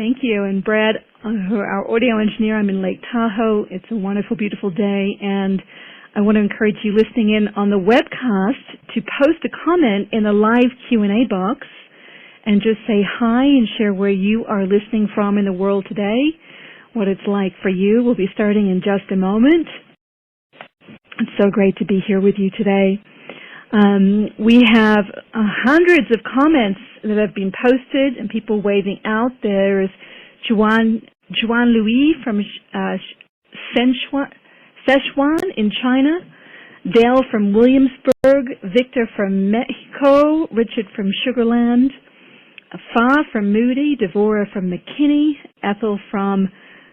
Thank you. And Brad, our audio engineer, I'm in Lake Tahoe. It's a wonderful, beautiful day, and I want to encourage you listening in on the webcast to post a comment in the live Q&A box and just say hi and share where you are listening from in the world today, what it's like for you. We'll be starting in just a moment. It's so great to be here with you today. We have hundreds of comments that have been posted and people waving out. There's Juan Louis from Sichuan in China, Dale from Williamsburg, Victor from Mexico, Richard from Sugarland, Fa from Moody, Devora from McKinney, Ethel from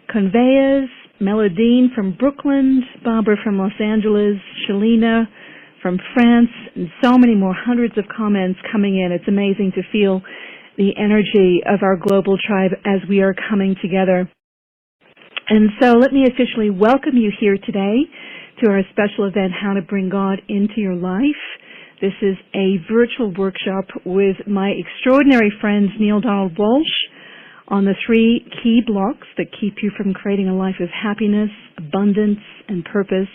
Conveyors, Melodine from Brooklyn, Barbara from Los Angeles, Shalina from France, and so many more, hundreds of comments coming in. It's amazing to feel the energy of our global tribe as we are coming together. And so let me officially welcome you here today to our special event, How to Bring God into Your Life. This is a virtual workshop with my extraordinary friends Neale Donald Walsh on the 3 key blocks that keep you from creating a life of happiness, abundance, and purpose.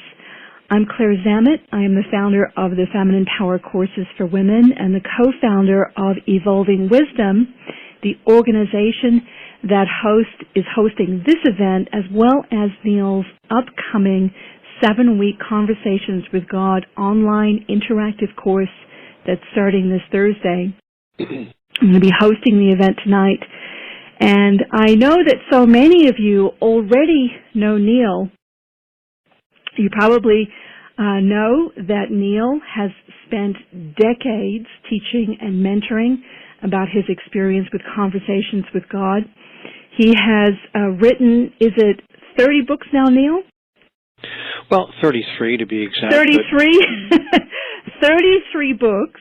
I'm Claire Zammit. I am the founder of the Feminine Power Courses for Women and the co-founder of Evolving Wisdom, the organization that is hosting this event, as well as Neale's upcoming 7-week Conversations with God online interactive course that's starting this Thursday. I'm going to be hosting the event tonight. And I know that so many of you already know Neale. You probably know that Neale has spent decades teaching and mentoring about his experience with Conversations with God. He has written, is it 30 books now, Neale? Well, 33 to be exact. 33? 33 books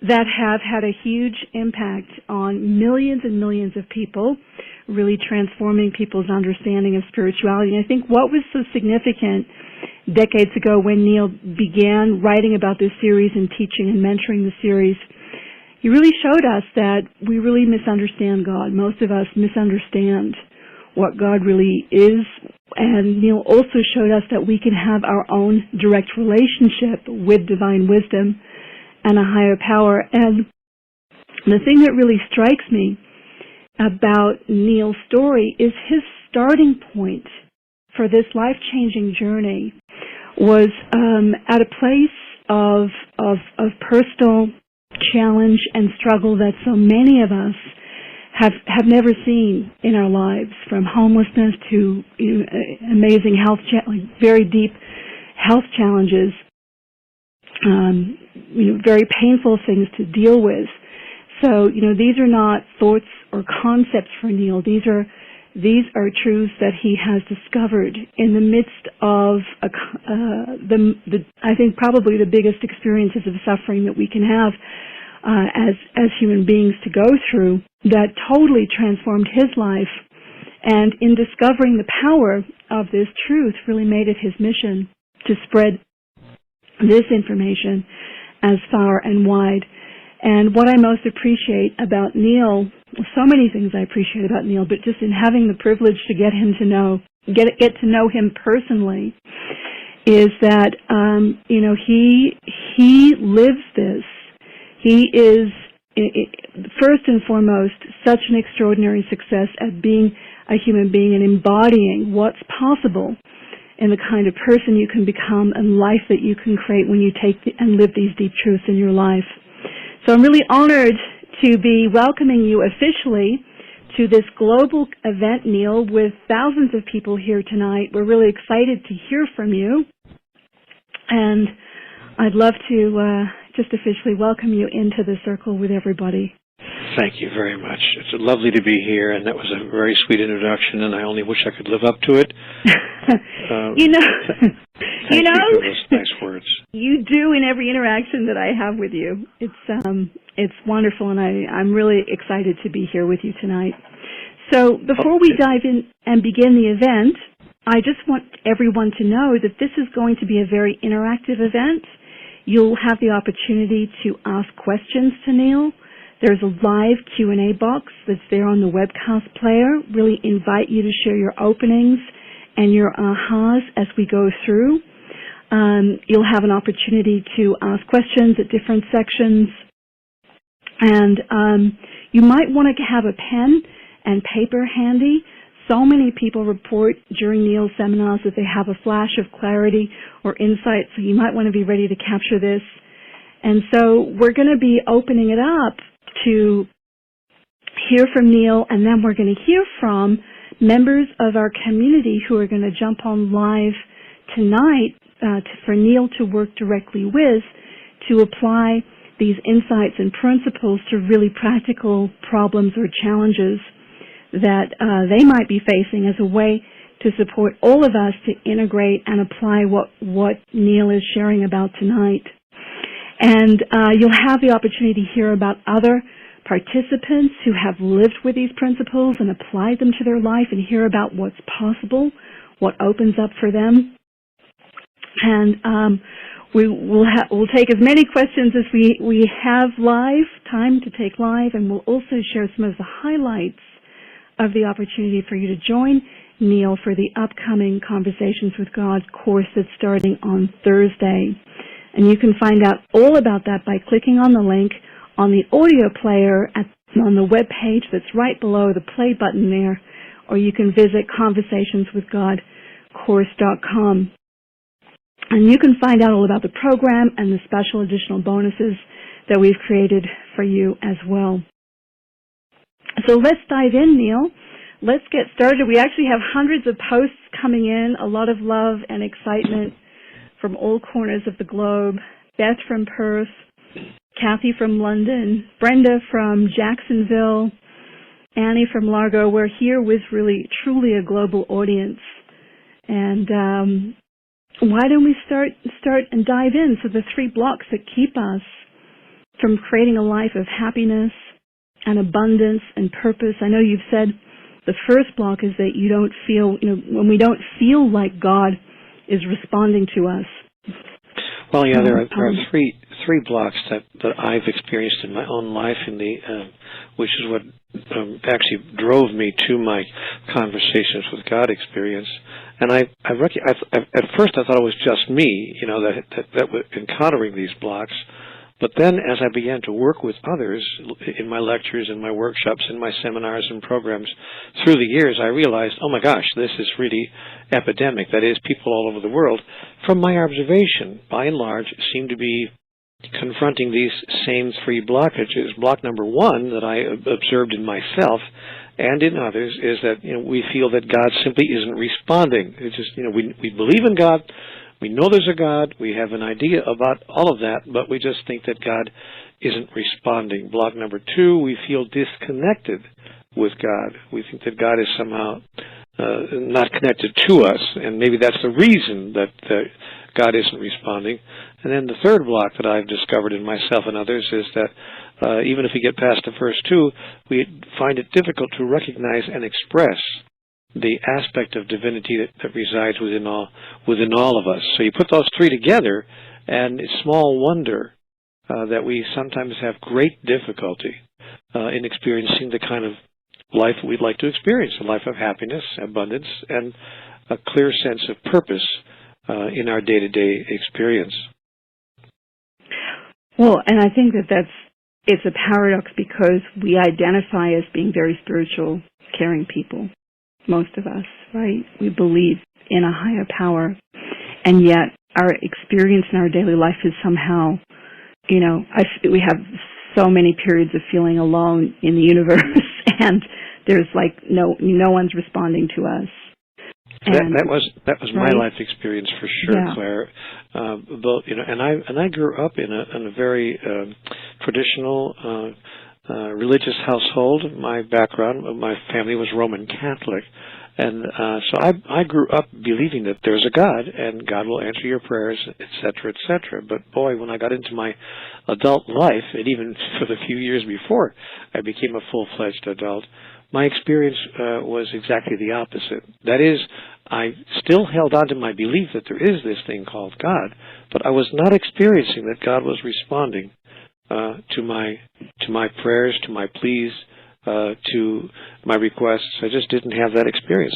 that have had a huge impact on millions and millions of people, really transforming people's understanding of spirituality. And I think what was so significant decades ago when Neale began writing about this series and teaching and mentoring the series, he really showed us that we really misunderstand God. Most of us misunderstand what God really is. And Neale also showed us that we can have our own direct relationship with divine wisdom and a higher power. And the thing that really strikes me about Neale's story is his starting point for this life-changing journey was at a place of personal challenge and struggle that so many of us have never seen in our lives, from homelessness to amazing health, very deep health challenges, very painful things to deal with. So, these are not thoughts or concepts for Neale. These are truths that he has discovered in the midst of I think probably the biggest experiences of suffering that we can have as human beings to go through, that totally transformed his life. And in discovering the power of this truth, really made it his mission to spread this information as far and wide. And what I most appreciate about Neale, so many things I appreciate about Neale, but just in having the privilege to get to know him personally, is that he lives this. He is first and foremost such an extraordinary success at being a human being and embodying what's possible in the kind of person you can become and life that you can create when you take and live these deep truths in your life. So I'm really honored to be welcoming you officially to this global event, Neale, with thousands of people here tonight. We're really excited to hear from you. And I'd love to just officially welcome you into the circle with everybody. Thank you very much. It's lovely to be here, and that was a very sweet introduction, and I only wish I could live up to it. Thank you for those nice words. You do in every interaction that I have with you. It's wonderful, and I'm really excited to be here with you tonight. So before we dive in and begin the event, I just want everyone to know that this is going to be a very interactive event. You'll have the opportunity to ask questions to Neale There's a live Q&A box that's there on the webcast player. Really invite you to share your openings and your ahas as we go through. You'll have an opportunity to ask questions at different sections. And you might want to have a pen and paper handy. So many people report during Neale's seminars that they have a flash of clarity or insight, so you might want to be ready to capture this. And so we're going to be opening it up to hear from Neale, and then we're going to hear from members of our community who are going to jump on live tonight for Neale to work directly with to apply these insights and principles to really practical problems or challenges that they might be facing as a way to support all of us to integrate and apply what Neale is sharing about tonight. And you'll have the opportunity to hear about other participants who have lived with these principles and applied them to their life and hear about what's possible, what opens up for them. And we'll take as many questions as we have time to take live, and we'll also share some of the highlights of the opportunity for you to join Neale for the upcoming Conversations with God course that's starting on Thursday. And you can find out all about that by clicking on the link on the audio player on the web page that's right below the play button there, or you can visit conversationswithgodcourse.com. And you can find out all about the program and the special additional bonuses that we've created for you as well. So let's dive in, Neale. Let's get started. We actually have hundreds of posts coming in, a lot of love and excitement from all corners of the globe. Beth from Perth, Kathy from London, Brenda from Jacksonville, Annie from Largo. We're here with really, truly a global audience. And why don't we start and dive in? So the 3 blocks that keep us from creating a life of happiness and abundance and purpose. I know you've said the first block is that you don't feel, when we don't feel like God is responding to us. Well, yeah, there are three blocks that I've experienced in my own life, which is what actually drove me to my Conversations with God experience. And at first I thought it was just me, that was encountering these blocks. But then as I began to work with others in my lectures, in my workshops, in my seminars and programs through the years, I realized, oh my gosh, this is really epidemic. That is, people all over the world, from my observation, by and large, seem to be confronting these same 3 blockages. Block number 1 that I observed in myself and in others is that we feel that God simply isn't responding. It's just, we believe in God. We know there's a God. We have an idea about all of that, but we just think that God isn't responding. Block number 2, we feel disconnected with God. We think that God is somehow not connected to us, and maybe that's the reason that God isn't responding. And then the third block that I've discovered in myself and others is that even if we get past the first 2, we find it difficult to recognize and express the aspect of divinity that resides within all of us. So you put those 3 together, and it's small wonder that we sometimes have great difficulty in experiencing the kind of life we'd like to experience, a life of happiness, abundance, and a clear sense of purpose in our day-to-day experience. Well, and I think it's a paradox because we identify as being very spiritual, caring people. Most of us, right? We believe in a higher power, and yet our experience in our daily life is somehow, we have so many periods of feeling alone in the universe, and there's no one's responding to us. And that was my right? life experience for sure, yeah. Claire. And I grew up in a very traditional. Religious household. My background, my family was Roman Catholic, and so I grew up believing that there's a God and God will answer your prayers, etc., etc. But boy, when I got into my adult life, and even for the few years before I became a full-fledged adult, my experience was exactly the opposite. That is, I still held on to my belief that there is this thing called God, but I was not experiencing that God was responding to my prayers, to my pleas, to my requests. I just didn't have that experience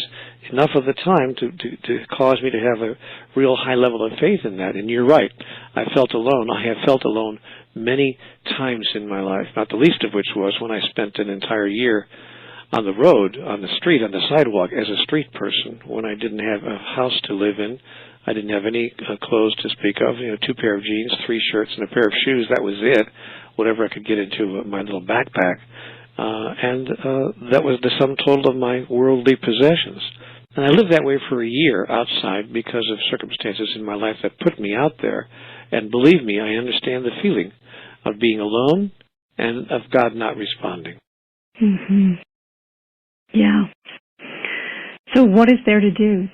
enough of the time to cause me to have a real high level of faith in that. And you're right. I felt alone. I have felt alone many times in my life, not the least of which was when I spent an entire year on the road, on the street, on the sidewalk as a street person when I didn't have a house to live in. I didn't have any clothes to speak of, 2 pair of jeans, 3 shirts, and a pair of shoes. That was it, whatever I could get into my little backpack. And that was the sum total of my worldly possessions. And I lived that way for a year outside because of circumstances in my life that put me out there. And believe me, I understand the feeling of being alone and of God not responding. Mm-hmm. Yeah. So what is there to do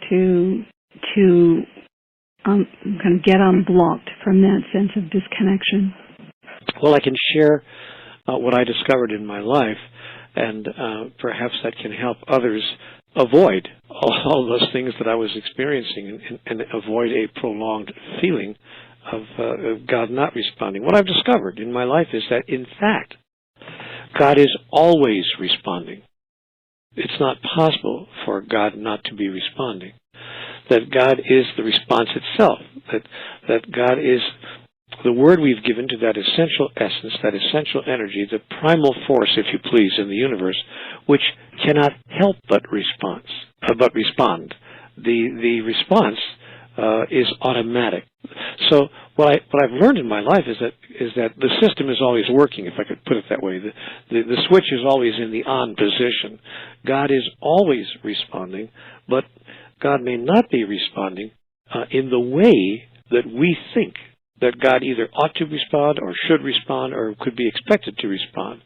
to kind of get unblocked from that sense of disconnection? Well, I can share what I discovered in my life, and perhaps that can help others avoid all those things that I was experiencing and avoid a prolonged feeling of God not responding. What I've discovered in my life is that, in fact, God is always responding. It's not possible for God not to be responding. That God is the response itself. That God is the word we've given to that essential essence, that essential energy, the primal force, if you please, in the universe, which cannot help but respond. The response is automatic. So what I've learned in my life is that the system is always working, if I could put it that way. The switch is always in the on position. God is always responding, but God may not be responding in the way that we think that God either ought to respond or should respond or could be expected to respond.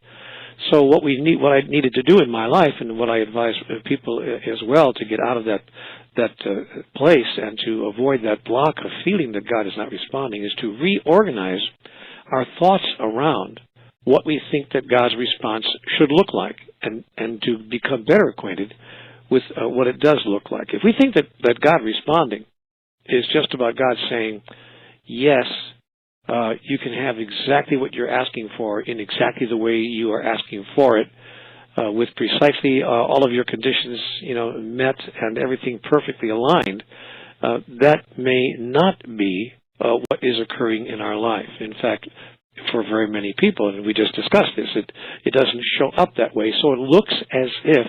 So what I needed to do in my life, and what I advise people as well to get out of that place and to avoid that block of feeling that God is not responding, is to reorganize our thoughts around what we think that God's response should look like, and to become better acquainted with what it does look like. If we think that God responding is just about God saying, yes, you can have exactly what you're asking for in exactly the way you are asking for it, with precisely all of your conditions, met and everything perfectly aligned, that may not be what is occurring in our life. In fact, for very many people, and we just discussed this, it doesn't show up that way. So it looks as if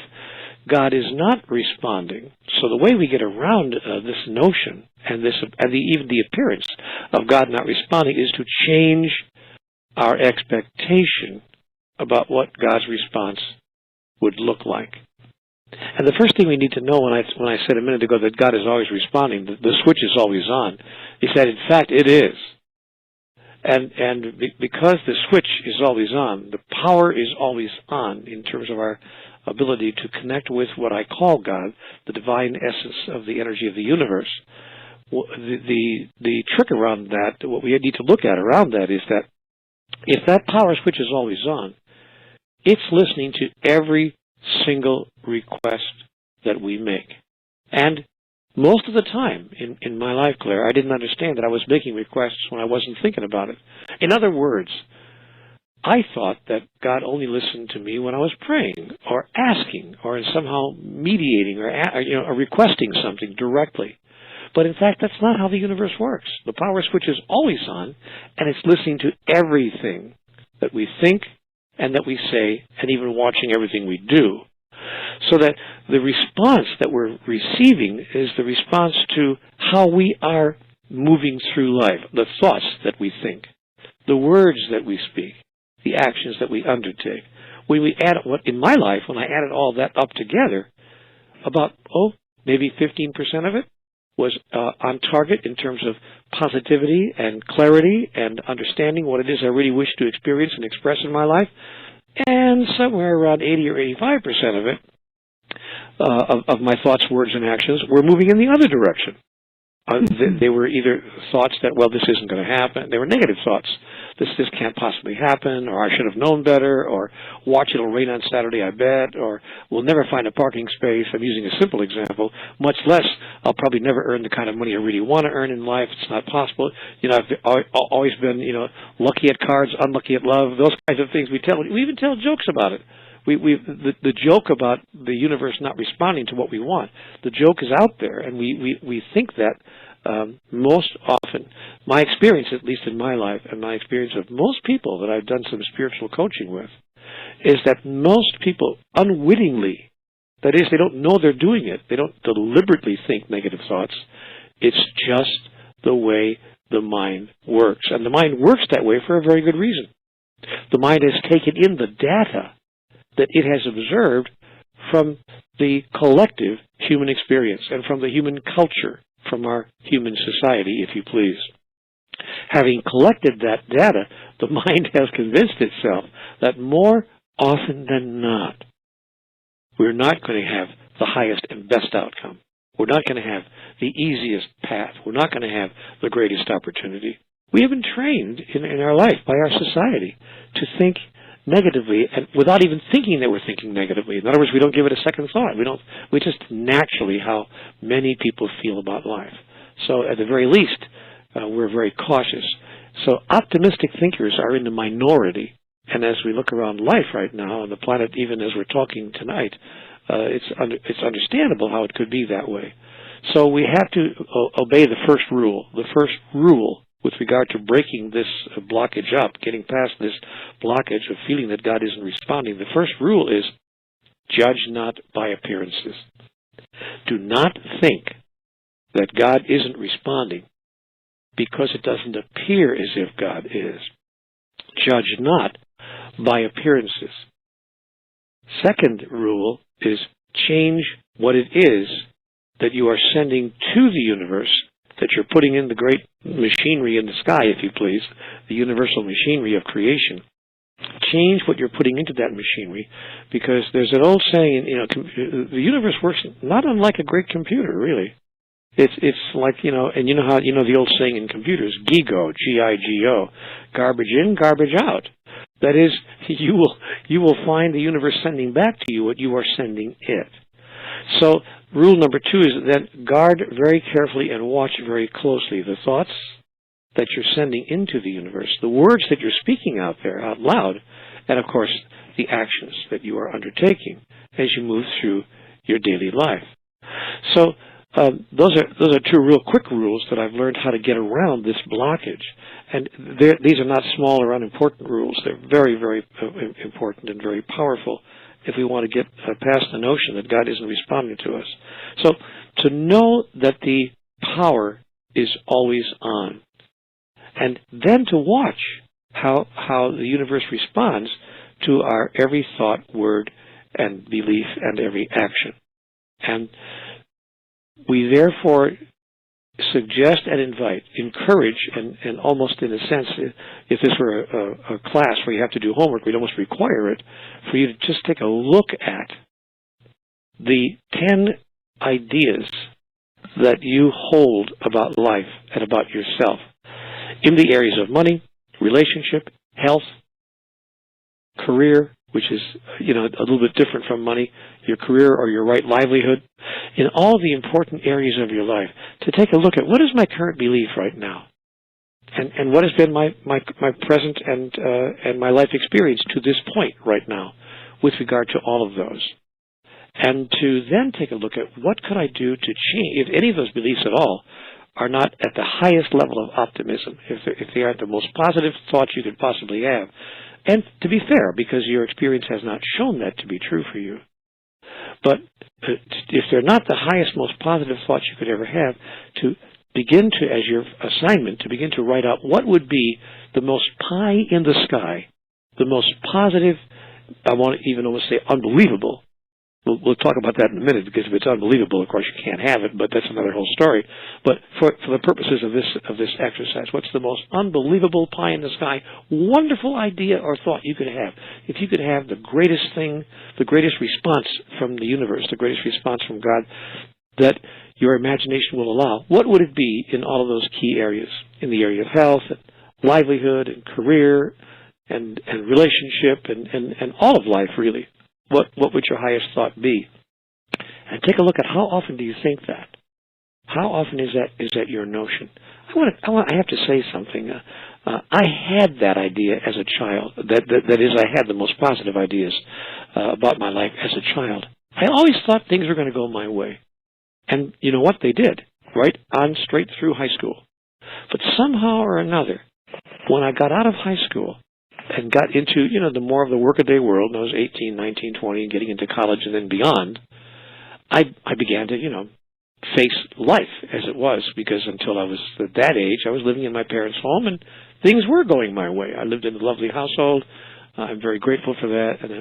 God is not responding. So the way we get around this notion and even the appearance of God not responding is to change our expectation about what God's response would look like. And the first thing we need to know, when I said a minute ago that God is always responding, the switch is always on, is that in fact it is. And because the switch is always on, the power is always on in terms of our ability to connect with what I call God, the divine essence of the energy of the universe. The trick around that, what we need to look at around that, is that if that power switch is always on, it's listening to every single request that we make. And most of the time in my life, Claire, I didn't understand that I was making requests when I wasn't thinking about it. In other words, I thought that God only listened to me when I was praying or asking or somehow mediating or requesting something directly. But in fact, that's not how the universe works. The power switch is always on, and it's listening to everything that we think and that we say, and even watching everything we do. So that the response that we're receiving is the response to how we are moving through life, the thoughts that we think, the words that we speak, the actions that we undertake. When we add in my life, when I added all that up together, about maybe 15% of it was on target in terms of positivity and clarity and understanding what it is I really wish to experience and express in my life, and somewhere around 80 or 85% of it, of my thoughts, words, and actions, were moving in the other direction. They were either thoughts that, well, this isn't going to happen. They were negative thoughts. This can't possibly happen, or I should have known better, or watch, it'll rain on Saturday, I bet, or we'll never find a parking space. I'm using a simple example. Much less, I'll probably never earn the kind of money I really want to earn in life. It's not possible. I've always been, lucky at cards, unlucky at love. Those kinds of things we tell. We even tell jokes about it. The joke about the universe not responding to what we want, the joke is out there, and we think that most often, my experience, at least in my life, and my experience of most people that I've done some spiritual coaching with, is that most people unwittingly, that is, they don't know they're doing it, they don't deliberately think negative thoughts, it's just the way the mind works. And the mind works that way for a very good reason. The mind has taken in the data that it has observed from the collective human experience and from the human culture, from our human society, if you please. Having collected that data, the mind has convinced itself that more often than not, we're not going to have the highest and best outcome. We're not going to have the easiest path. We're not going to have the greatest opportunity. We have been trained in our life by our society to think negatively, and without even thinking that we're thinking negatively. In other words, we don't give it a second thought. We just naturally how many people feel about life. So at the very least, we're very cautious. So optimistic thinkers are in the minority. And as we look around life right now on the planet, even as we're talking tonight, it's understandable how it could be that way. So we have to obey the first rule. The first rule with regard to breaking this blockage up, getting past this blockage of feeling that God isn't responding, the first rule is judge not by appearances. Do not think that God isn't responding because it doesn't appear as if God is. Judge not by appearances. Second rule is change what it is that you are sending to the universe, that you're putting in the great machinery in the sky, if you please, the universal machinery of creation. Change what you're putting into that machinery, because there's an old saying, the universe works not unlike a great computer, really. It's like, and how, the old saying in computers, GIGO, G-I-G-O, garbage in, garbage out. That is, you will find the universe sending back to you what you are sending it. So rule number 2 is then guard very carefully and watch very closely the thoughts that you're sending into the universe, the words that you're speaking out there out loud, and of course the actions that you are undertaking as you move through your daily life. So those are 2 real quick rules that I've learned how to get around this blockage. And these are not small or unimportant rules. They're very, very important and very powerful if we want to get past the notion that God isn't responding to us. So to know that the power is always on, and then to watch how the universe responds to our every thought, word, and belief, and every action. And we therefore suggest and invite, encourage, and almost in a sense, if this were a class where you have to do homework, we'd almost require it, for you to just take a look at the 10 ideas that you hold about life and about yourself in the areas of money, relationship, health, career, which is, a little bit different from money, your career or your right livelihood, in all the important areas of your life, to take a look at what is my current belief right now, and what has been my present and my life experience to this point right now with regard to all of those. And to then take a look at what could I do to change, if any of those beliefs at all are not at the highest level of optimism, if they aren't the most positive thoughts you could possibly have. And to be fair, because your experience has not shown that to be true for you. But if they're not the highest, most positive thoughts you could ever have, to begin to, as your assignment, to begin to write out what would be the most pie in the sky, the most positive, I want to even almost say unbelievable. We'll talk about that in a minute, because if it's unbelievable, of course, you can't have it, but that's another whole story. But for the purposes of this exercise, what's the most unbelievable pie in the sky, wonderful idea or thought you could have? If you could have the greatest thing, the greatest response from the universe, the greatest response from God, that your imagination will allow, what would it be in all of those key areas? In the area of health and livelihood and career and relationship and all of life, really. What would your highest thought be? And take a look at how often do you think that? How often is that your notion? I have to say something. I had that idea as a child. That is, I had the most positive ideas about my life as a child. I always thought things were going to go my way. And you know what? They did. Right on straight through high school. But somehow or another, when I got out of high school and got into, the more of the workaday world, and I was 18, 19, 20, and getting into college and then beyond, I began to, face life as it was, because until I was at that age, I was living in my parents' home, and things were going my way. I lived in a lovely household. I'm very grateful for that, and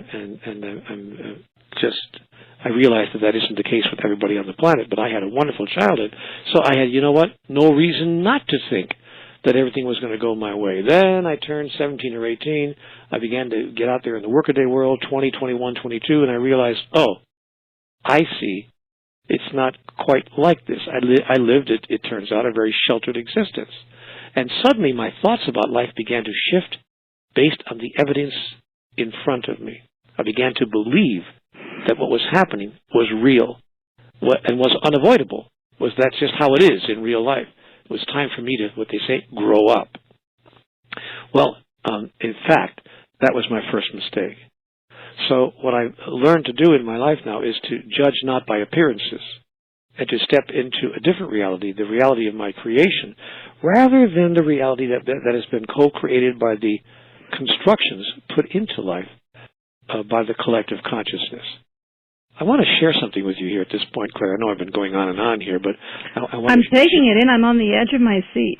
I realized that isn't the case with everybody on the planet, but I had a wonderful childhood. So I had, no reason not to think that everything was going to go my way. Then I turned 17 or 18. I began to get out there in the workaday world, 20, 21, 22, and I realized, I see. It's not quite like this. I lived, it turns out, a very sheltered existence. And suddenly my thoughts about life began to shift based on the evidence in front of me. I began to believe that what was happening was real and was unavoidable. That's just how it is in real life. It was time for me to, what they say, grow up. Well, in fact, that was my first mistake. So what I've learned to do in my life now is to judge not by appearances and to step into a different reality, the reality of my creation, rather than the reality that has been co-created by the constructions put into life by the collective consciousness. I want to share something with you here at this point, Claire. I know I've been going on and on here, but I'm taking it in. I'm on the edge of my seat.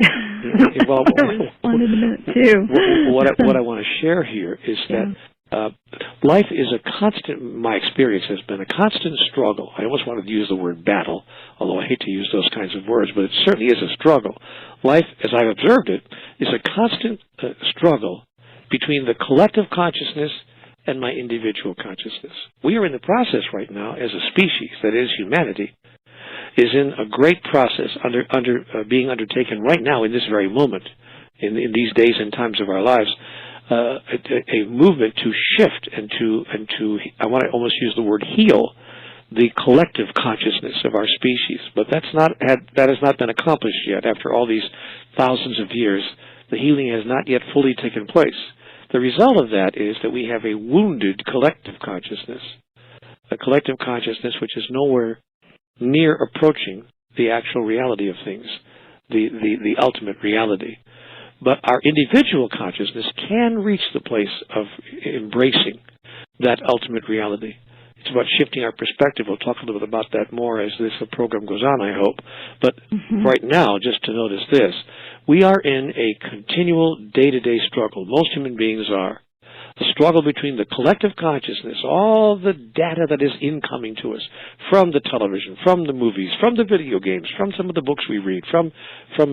Well, I'll respond in a minute, too. What I want to share here is that life is my experience has been a constant struggle. I almost wanted to use the word battle, although I hate to use those kinds of words, but it certainly is a struggle. Life, as I've observed it, is a constant struggle between the collective consciousness and my individual consciousness. We are in the process right now as a species, that is humanity, is in a great process being undertaken right now in this very moment, in these days and times of our lives, a movement to shift and to I want to almost use the word heal the collective consciousness of our species. But that has not been accomplished yet. After all these thousands of years, the healing has not yet fully taken place. The result of that is that we have a wounded collective consciousness, a collective consciousness which is nowhere near approaching the actual reality of things, the ultimate reality. But our individual consciousness can reach the place of embracing that ultimate reality. It's about shifting our perspective. We'll talk a little bit about that more as this program goes on, I hope. But right now, just to notice this, we are in a continual day-to-day struggle. Most human beings are. The struggle between the collective consciousness, all the data that is incoming to us from the television, from the movies, from the video games, from some of the books we read, from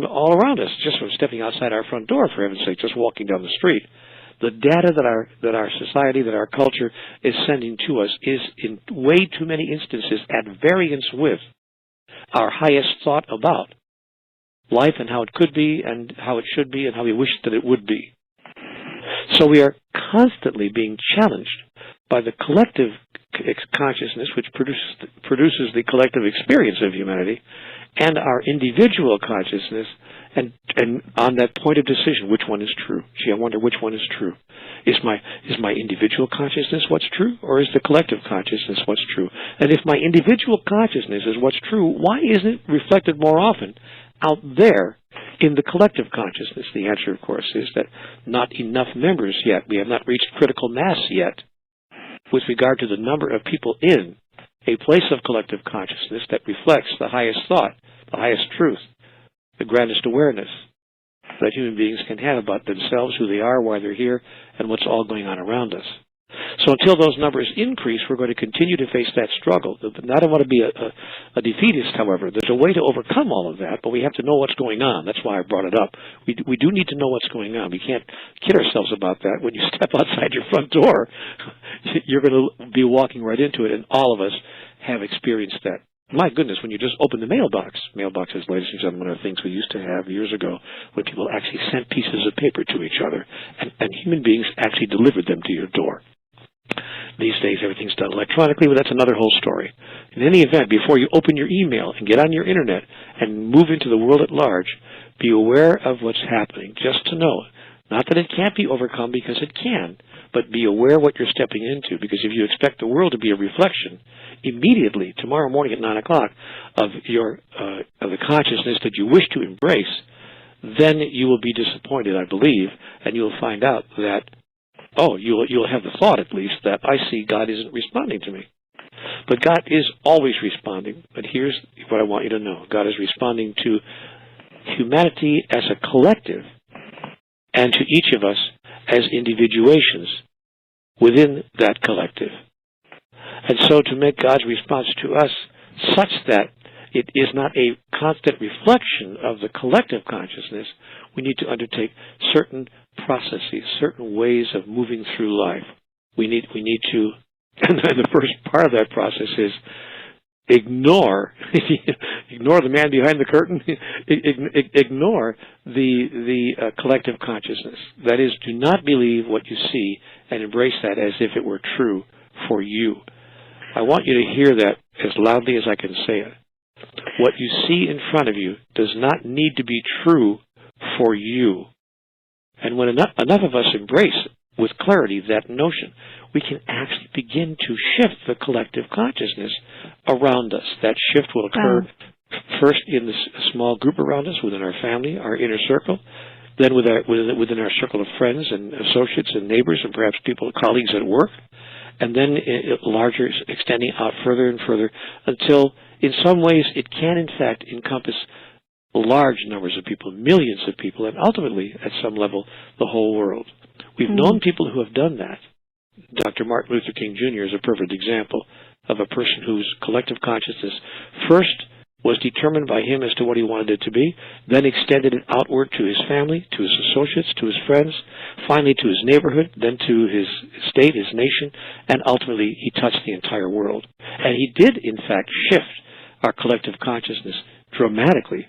all around us, just from stepping outside our front door, for heaven's sake, just walking down the street. The data that our society, that our culture is sending to us is in way too many instances at variance with our highest thought about life and how it could be and how it should be and how we wish that it would be. So we are constantly being challenged by the collective consciousness, which produces the collective experience of humanity, and our individual consciousness, and on that point of decision, which one is true? Gee, I wonder which one is true. Is my individual consciousness what's true, or is the collective consciousness what's true? And if my individual consciousness is what's true, why isn't it reflected more often out there in the collective consciousness? The answer, of course, is that not enough members yet. We have not reached critical mass yet with regard to the number of people in a place of collective consciousness that reflects the highest thought, the highest truth, the grandest awareness that human beings can have about themselves, who they are, why they're here, and what's all going on around us. So until those numbers increase, we're going to continue to face that struggle. I don't want to be a defeatist, however. There's a way to overcome all of that, but we have to know what's going on. That's why I brought it up. We do need to know what's going on. We can't kid ourselves about that. When you step outside your front door, you're going to be walking right into it, and all of us have experienced that My goodness, when you just open the mailboxes, ladies and gentlemen, are things we used to have years ago when people actually sent pieces of paper to each other, and human beings actually delivered them to your door. These days, everything's done electronically, but that's another whole story. In any event, before you open your email and get on your internet and move into the world at large, be aware of what's happening, just to know. Not that it can't be overcome, because it can, but be aware what you're stepping into, because if you expect the world to be a reflection immediately tomorrow morning at 9 o'clock of the consciousness that you wish to embrace, then you will be disappointed, I believe, and you'll find out that, you'll have the thought at least that I see God isn't responding to me. But God is always responding. But here's what I want you to know. God is responding to humanity as a collective and to each of us as individuations within that collective. And so to make God's response to us such that it is not a constant reflection of the collective consciousness, we need to undertake certain processes, certain ways of moving through life. We need to, and the first part of that process is ignore the man behind the curtain, ignore the collective consciousness. That is, do not believe what you see and embrace that as if it were true for you. I want you to hear that as loudly as I can say it. What you see in front of you does not need to be true for you. And when enough of us embrace with clarity that notion, we can actually begin to shift the collective consciousness around us. That shift will occur first in the small group around us, within our family, our inner circle, then within our circle of friends and associates and neighbors and perhaps colleagues at work, and then larger, extending out further and further until in some ways it can in fact encompass large numbers of people, millions of people, and ultimately at some level the whole world. We've known people who have done that. Dr. Martin Luther King Jr. is a perfect example of a person whose collective consciousness first was determined by him as to what he wanted it to be, then extended it outward to his family, to his associates, to his friends, finally to his neighborhood, then to his state, his nation, and ultimately he touched the entire world. And he did, in fact, shift our collective consciousness dramatically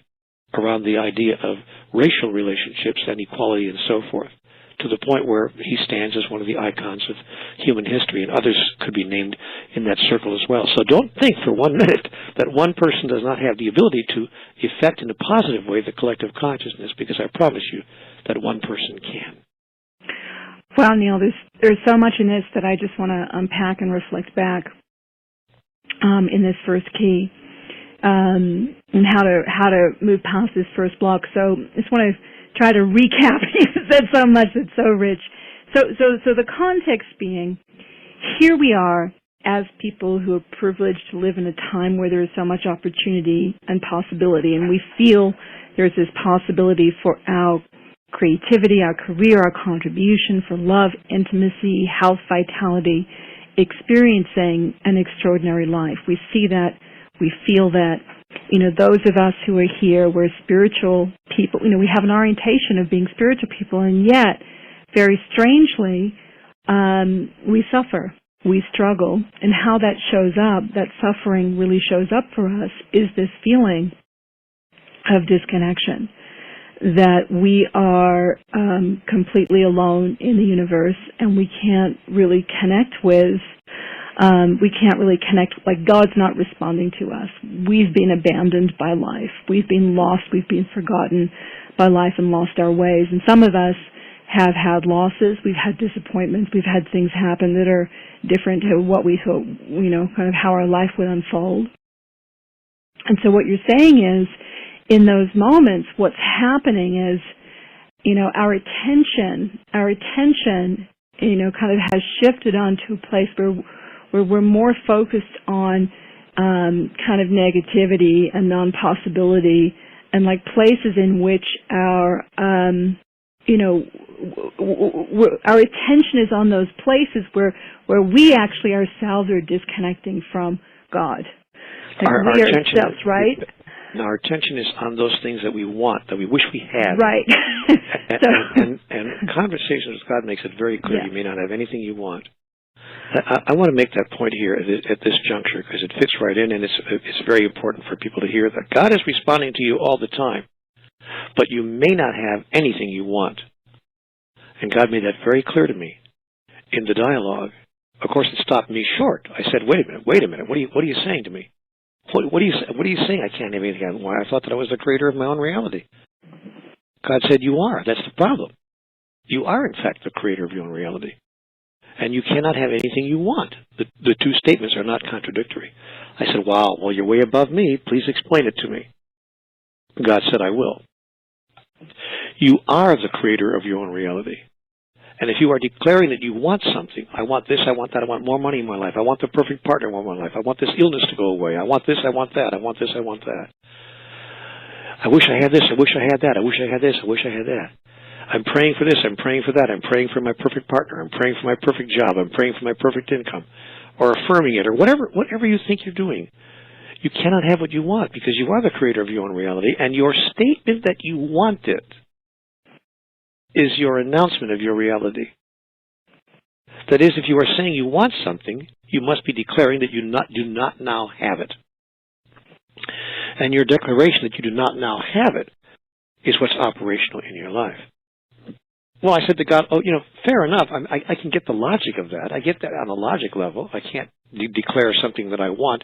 around the idea of racial relationships and equality and so forth, to the point where he stands as one of the icons of human history, and others could be named in that circle as well. So don't think for 1 minute that one person does not have the ability to affect in a positive way the collective consciousness, because I promise you that one person can. Well, Neil, there's so much in this that I just want to unpack and reflect back in this first key, and how to move past this first block. So I just want to try to recap. You said so much that's so rich. So the context being, here we are as people who are privileged to live in a time where there is so much opportunity and possibility, and we feel there's this possibility for our creativity, our career, our contribution, for love, intimacy, health, vitality, experiencing an extraordinary life. We see that, we feel that. Those of us who are here, we're spiritual people. We have an orientation of being spiritual people, and yet, very strangely, we suffer, we struggle, and how that shows up, that suffering really shows up for us, is this feeling of disconnection, that we are completely alone in the universe, and we can't really connect like God's not responding to us. We've been abandoned by life. We've been lost. We've been forgotten by life and lost our ways. And some of us have had losses. We've had disappointments. We've had things happen that are different to what we thought, kind of how our life would unfold. And so what you're saying is, in those moments, what's happening is, our attention, kind of has shifted onto a place where we're more focused on kind of negativity and non-possibility, and like places in which our attention is on those places where we actually ourselves are disconnecting from God. Our we attention, ourselves, right? Our attention is on those things that we want, that we wish we had. Right. And conversations with God makes it very clear. Yeah. You may not have anything you want, I want to make that point here at this juncture because it fits right in, and it's very important for people to hear that God is responding to you all the time, but you may not have anything you want. And God made that very clear to me in the dialogue. Of course, it stopped me short. I said, wait a minute, what are you saying to me? What are you saying I can't have anything I want? I thought that I was the creator of my own reality. God said, you are. That's the problem. You are, in fact, the creator of your own reality. And you cannot have anything you want. The two statements are not contradictory. I said, wow, well, you're way above me. Please explain it to me. God said, I will. You are the creator of your own reality. And if you are declaring that you want something, I want this, I want that, I want more money in my life, I want the perfect partner in my life, I want this illness to go away, I want this, I want that, I want this, I want that. I wish I had this, I wish I had that, I wish I had this, I wish I had that. I'm praying for this, I'm praying for that, I'm praying for my perfect partner, I'm praying for my perfect job, I'm praying for my perfect income, or affirming it, or whatever you think you're doing. You cannot have what you want because you are the creator of your own reality, and your statement that you want it is your announcement of your reality. That is, if you are saying you want something, you must be declaring that you do not now have it. And your declaration that you do not now have it is what's operational in your life. Well, I said to God, fair enough. I can get the logic of that. I get that on a logic level. I can't declare something that I want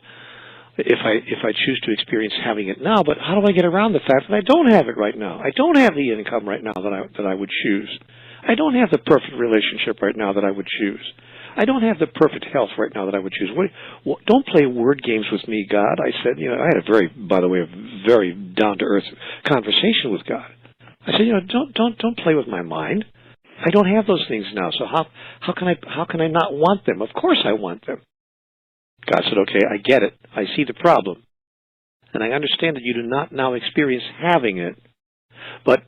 if I choose to experience having it now, but how do I get around the fact that I don't have it right now? I don't have the income right now that I would choose. I don't have the perfect relationship right now that I would choose. I don't have the perfect health right now that I would choose. Don't play word games with me, God. I said, I had a very down-to-earth conversation with God. I said, don't play with my mind. I don't have those things now, so how can I not want them? Of course I want them. God said, okay, I get it. I see the problem. And I understand that you do not now experience having it, but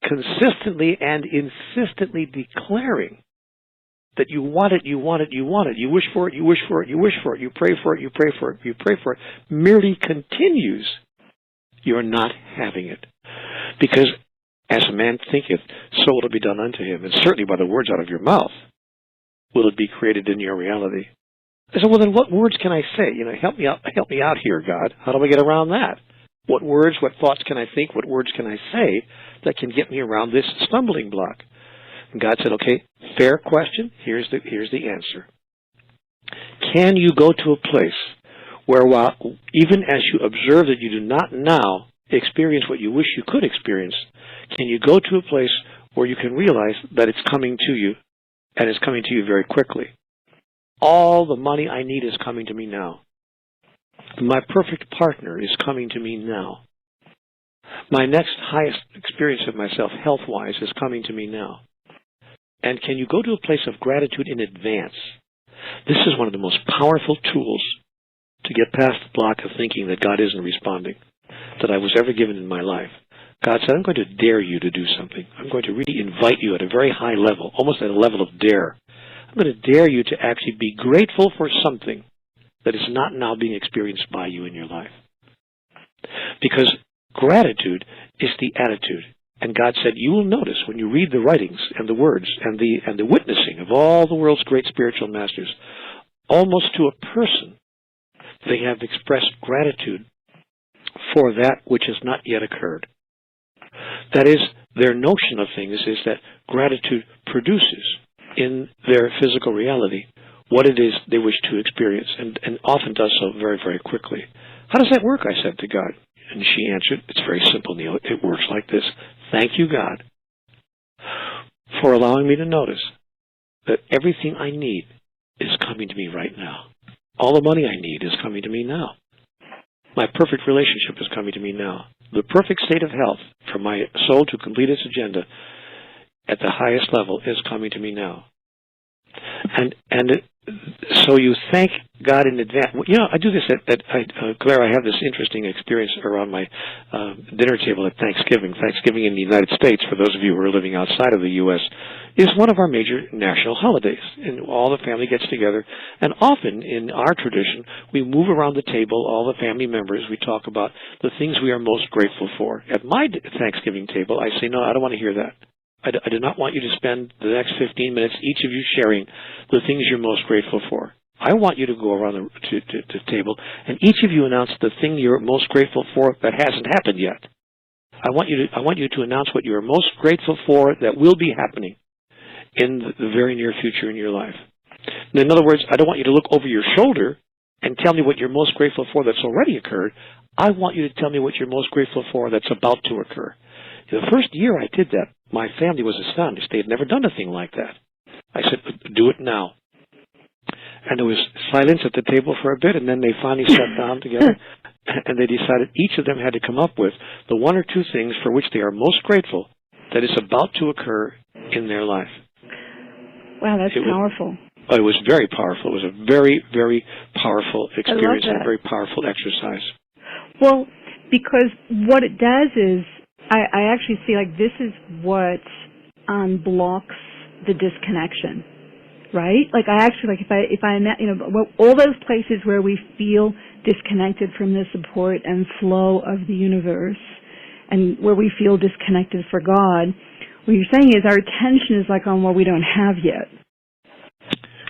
consistently and insistently declaring that you want it, you want it, you want it, you wish for it, you wish for it, you wish for it, you pray for it, you pray for it, you pray for it, merely continues, you're not having it. Because as a man thinketh, so will it be done unto him. And certainly by the words out of your mouth will it be created in your reality. I said, well, then what words can I say? Help me out here, God. How do I get around that? What words, what thoughts can I think? What words can I say that can get me around this stumbling block? And God said, okay, fair question. Here's the answer. Can you go to a place where, even as you observe that you do not now experience what you wish you could experience, can you go to a place where you can realize that it's coming to you, and it's coming to you very quickly? All the money I need is coming to me now. My perfect partner is coming to me now. My next highest experience of myself, health-wise, is coming to me now. And can you go to a place of gratitude in advance? This is one of the most powerful tools to get past the block of thinking that God isn't responding that I was ever given in my life. God said, I'm going to dare you to do something. I'm going to really invite you at a very high level, almost at a level of dare. I'm going to dare you to actually be grateful for something that is not now being experienced by you in your life. Because gratitude is the attitude. And God said, you will notice when you read the writings and the words and the witnessing of all the world's great spiritual masters, almost to a person, they have expressed gratitude for that which has not yet occurred. That is, their notion of things is that gratitude produces in their physical reality what it is they wish to experience, and often does so very, very quickly. How does that work? I said to God. And she answered, it's very simple, Neil. It works like this. Thank you, God, for allowing me to notice that everything I need is coming to me right now. All the money I need is coming to me now. My perfect relationship is coming to me now. The perfect state of health for my soul to complete its agenda at the highest level is coming to me now. So you thank God in advance. I do this Claire, I have this interesting experience around my dinner table at Thanksgiving. Thanksgiving in the United States, for those of you who are living outside of the U.S., is one of our major national holidays. And all the family gets together. And often in our tradition, we move around the table, all the family members, we talk about the things we are most grateful for. At my Thanksgiving table, I say, no, I don't want to hear that. I do not want you to spend the next 15 minutes, each of you sharing the things you're most grateful for. I want you to go around the table, and each of you announce the thing you're most grateful for that hasn't happened yet. I want you to announce what you're most grateful for that will be happening in the very near future in your life. And in other words, I don't want you to look over your shoulder and tell me what you're most grateful for that's already occurred. I want you to tell me what you're most grateful for that's about to occur. The first year I did that, my family was astonished. They had never done a thing like that. I said, do it now. And there was silence at the table for a bit, and then they finally sat down together, and they decided each of them had to come up with the one or two things for which they are most grateful that is about to occur in their life. Wow, that's powerful. It was very powerful. It was a very, very powerful experience and a very powerful exercise. Well, because what it does is, I actually see like this is what unblocks the disconnection, right? Like I actually, like if I all those places where we feel disconnected from the support and flow of the universe, and where we feel disconnected for God, what you're saying is our attention is like on what we don't have yet.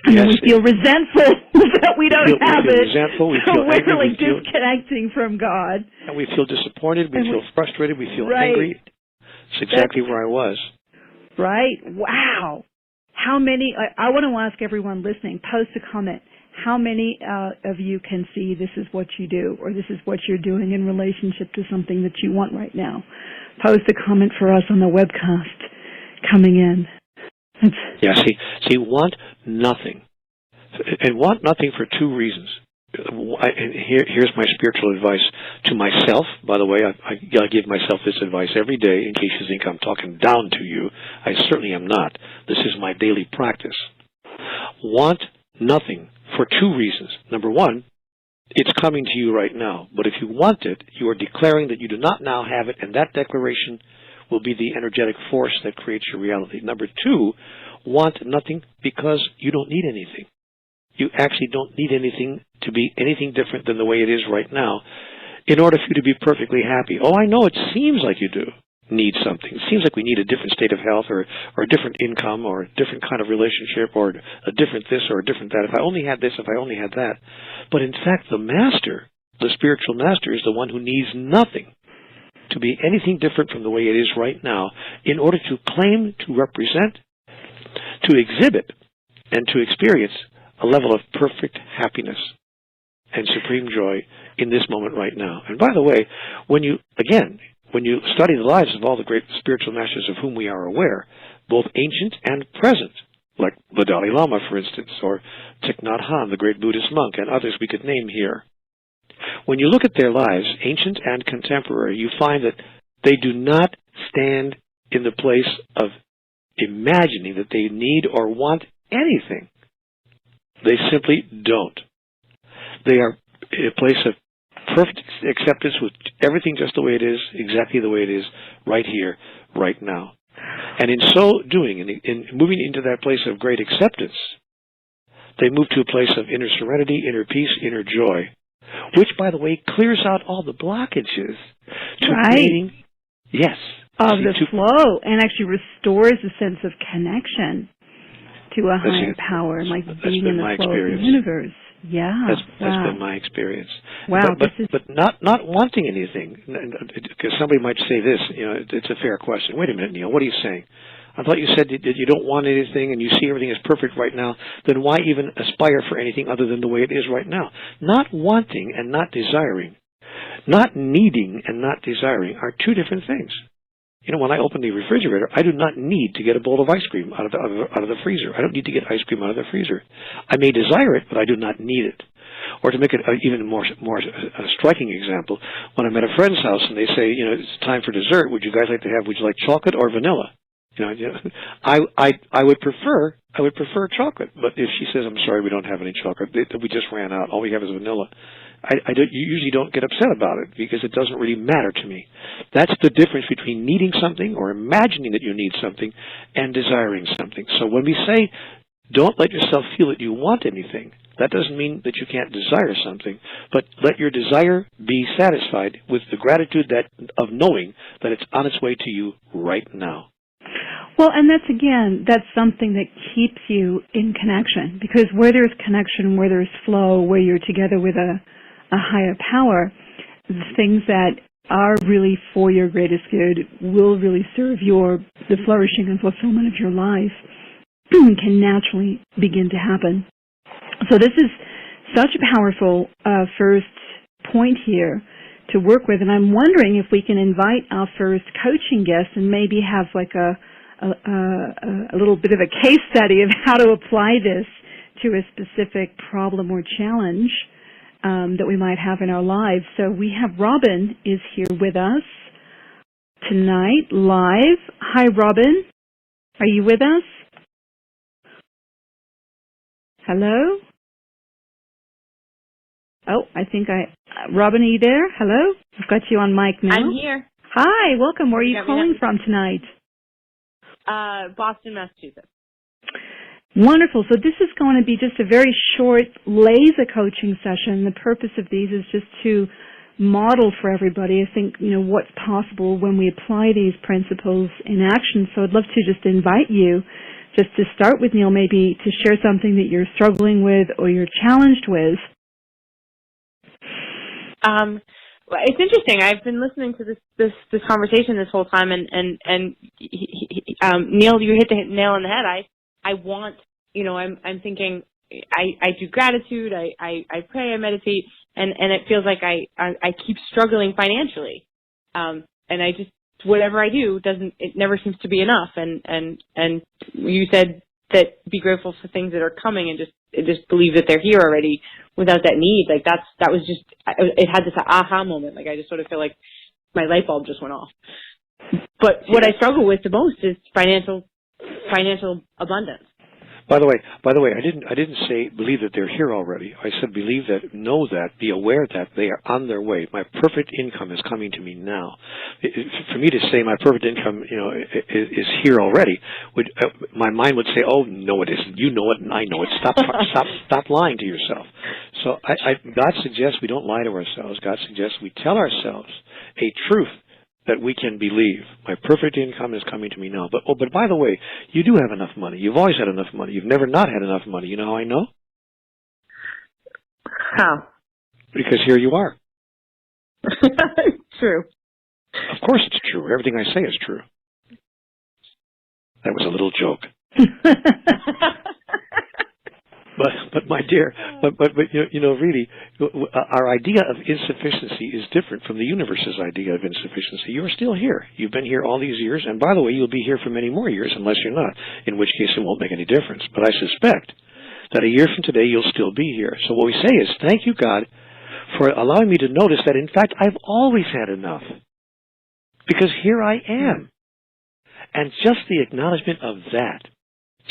And yes, we feel resentful that we don't have it. Resentful, we feel angry, we're like disconnecting from God. And we feel disappointed, we feel frustrated, we feel angry. It's exactly where I was. Right. Wow. How many, I want to ask everyone listening, post a comment. How many of you can see this is what you do, or this is what you're doing in relationship to something that you want right now? Post a comment for us on the webcast coming in. Yeah, see, want nothing. And want nothing for two reasons. Here's my spiritual advice to myself. By the way, I give myself this advice every day in case you think I'm talking down to you. I certainly am not. This is my daily practice. Want nothing for two reasons. Number one, it's coming to you right now. But if you want it, you are declaring that you do not now have it, and that declaration will be the energetic force that creates your reality. Number two, want nothing because you don't need anything. You actually don't need anything to be anything different than the way it is right now in order for you to be perfectly happy. Oh, I know it seems like you do need something. It seems like we need a different state of health or a different income or a different kind of relationship or a different this or a different that. If I only had this, if I only had that. But in fact, the master, the spiritual master, is the one who needs nothing to be anything different from the way it is right now in order to claim, to represent, to exhibit, and to experience a level of perfect happiness and supreme joy in this moment right now. And by the way, when you study the lives of all the great spiritual masters of whom we are aware, both ancient and present, like the Dalai Lama, for instance, or Thich Nhat Hanh, the great Buddhist monk, and others we could name here, when you look at their lives, ancient and contemporary, you find that they do not stand in the place of imagining that they need or want anything. They simply don't. They are in a place of perfect acceptance with everything just the way it is, exactly the way it is, right here, right now. And in so doing, in moving into that place of great acceptance, they move to a place of inner serenity, inner peace, inner joy, which, by the way, clears out all the blockages to creating, of the flow, and actually restores a sense of connection to a higher power, like being in the flow of the universe. Yeah, that's been my experience. Wow, but not wanting anything, because somebody might say this. It's a fair question. Wait a minute, Neil. What are you saying? I thought you said that you don't want anything and you see everything as perfect right now. Then why even aspire for anything other than the way it is right now? Not wanting and not desiring, not needing and not desiring are two different things. When I open the refrigerator, I do not need to get a bowl of ice cream out of the freezer. I don't need to get ice cream out of the freezer. I may desire it, but I do not need it. Or to make it even more striking example, when I'm at a friend's house and they say, it's time for dessert, would you like chocolate or vanilla? I would prefer chocolate. But if she says, I'm sorry, we don't have any chocolate, we just ran out, all we have is vanilla, you usually don't get upset about it because it doesn't really matter to me. That's the difference between needing something or imagining that you need something and desiring something. So when we say don't let yourself feel that you want anything, that doesn't mean that you can't desire something, but let your desire be satisfied with the gratitude of knowing that it's on its way to you right now. Well, and that's something that keeps you in connection, because where there's connection, where there's flow, where you're together with a higher power, the things that are really for your greatest good will really serve the flourishing and fulfillment of your life can naturally begin to happen. So this is such a powerful first point here to work with, and I'm wondering if we can invite our first coaching guest and maybe have like a little bit of a case study of how to apply this to a specific problem or challenge that we might have in our lives. So we have Robin is here with us tonight live. Hi, Robin. Are you with us? Hello? Oh, I think Robin, are you there? Hello? I've got you on mic now. I'm here. Hi, welcome. Where are you calling from tonight? Boston, Massachusetts. Wonderful. So this is going to be just a very short laser coaching session. The purpose of these is just to model for everybody, I think, what's possible when we apply these principles in action. So I'd love to just invite you just to start with, Neale, maybe to share something that you're struggling with or you're challenged with. It's interesting. I've been listening to this conversation this whole time, and Neale, you hit the nail on the head. I want, I'm thinking, I do gratitude, I pray, I meditate, and it feels like I keep struggling financially, and I just, whatever I do it never seems to be enough. And you said that be grateful for things that are coming and just believe that they're here already without that need. Like that was just, it had this aha moment. Like I just sort of feel like my light bulb just went off. But what I struggle with the most is financial abundance. By the way, I didn't say believe that they're here already. I said believe that, know that, be aware that they are on their way. My perfect income is coming to me now. For me to say my perfect income, is here already, my mind would say, oh no, it isn't. You know it, and I know it. Stop lying to yourself. So God suggests we don't lie to ourselves. God suggests we tell ourselves a truth that we can believe. My perfect income is coming to me now. But by the way, you do have enough money. You've always had enough money. You've never not had enough money. You know how I know? How? Because here you are. True. Of course it's true. Everything I say is true. That was a little joke. But my dear, really, our idea of insufficiency is different from the universe's idea of insufficiency. You are still here. You've been here all these years, and by the way, you'll be here for many more years unless you're not, in which case it won't make any difference. But I suspect that a year from today, you'll still be here. So what we say is, thank you, God, for allowing me to notice that, in fact, I've always had enough. Because here I am. And just the acknowledgement of that,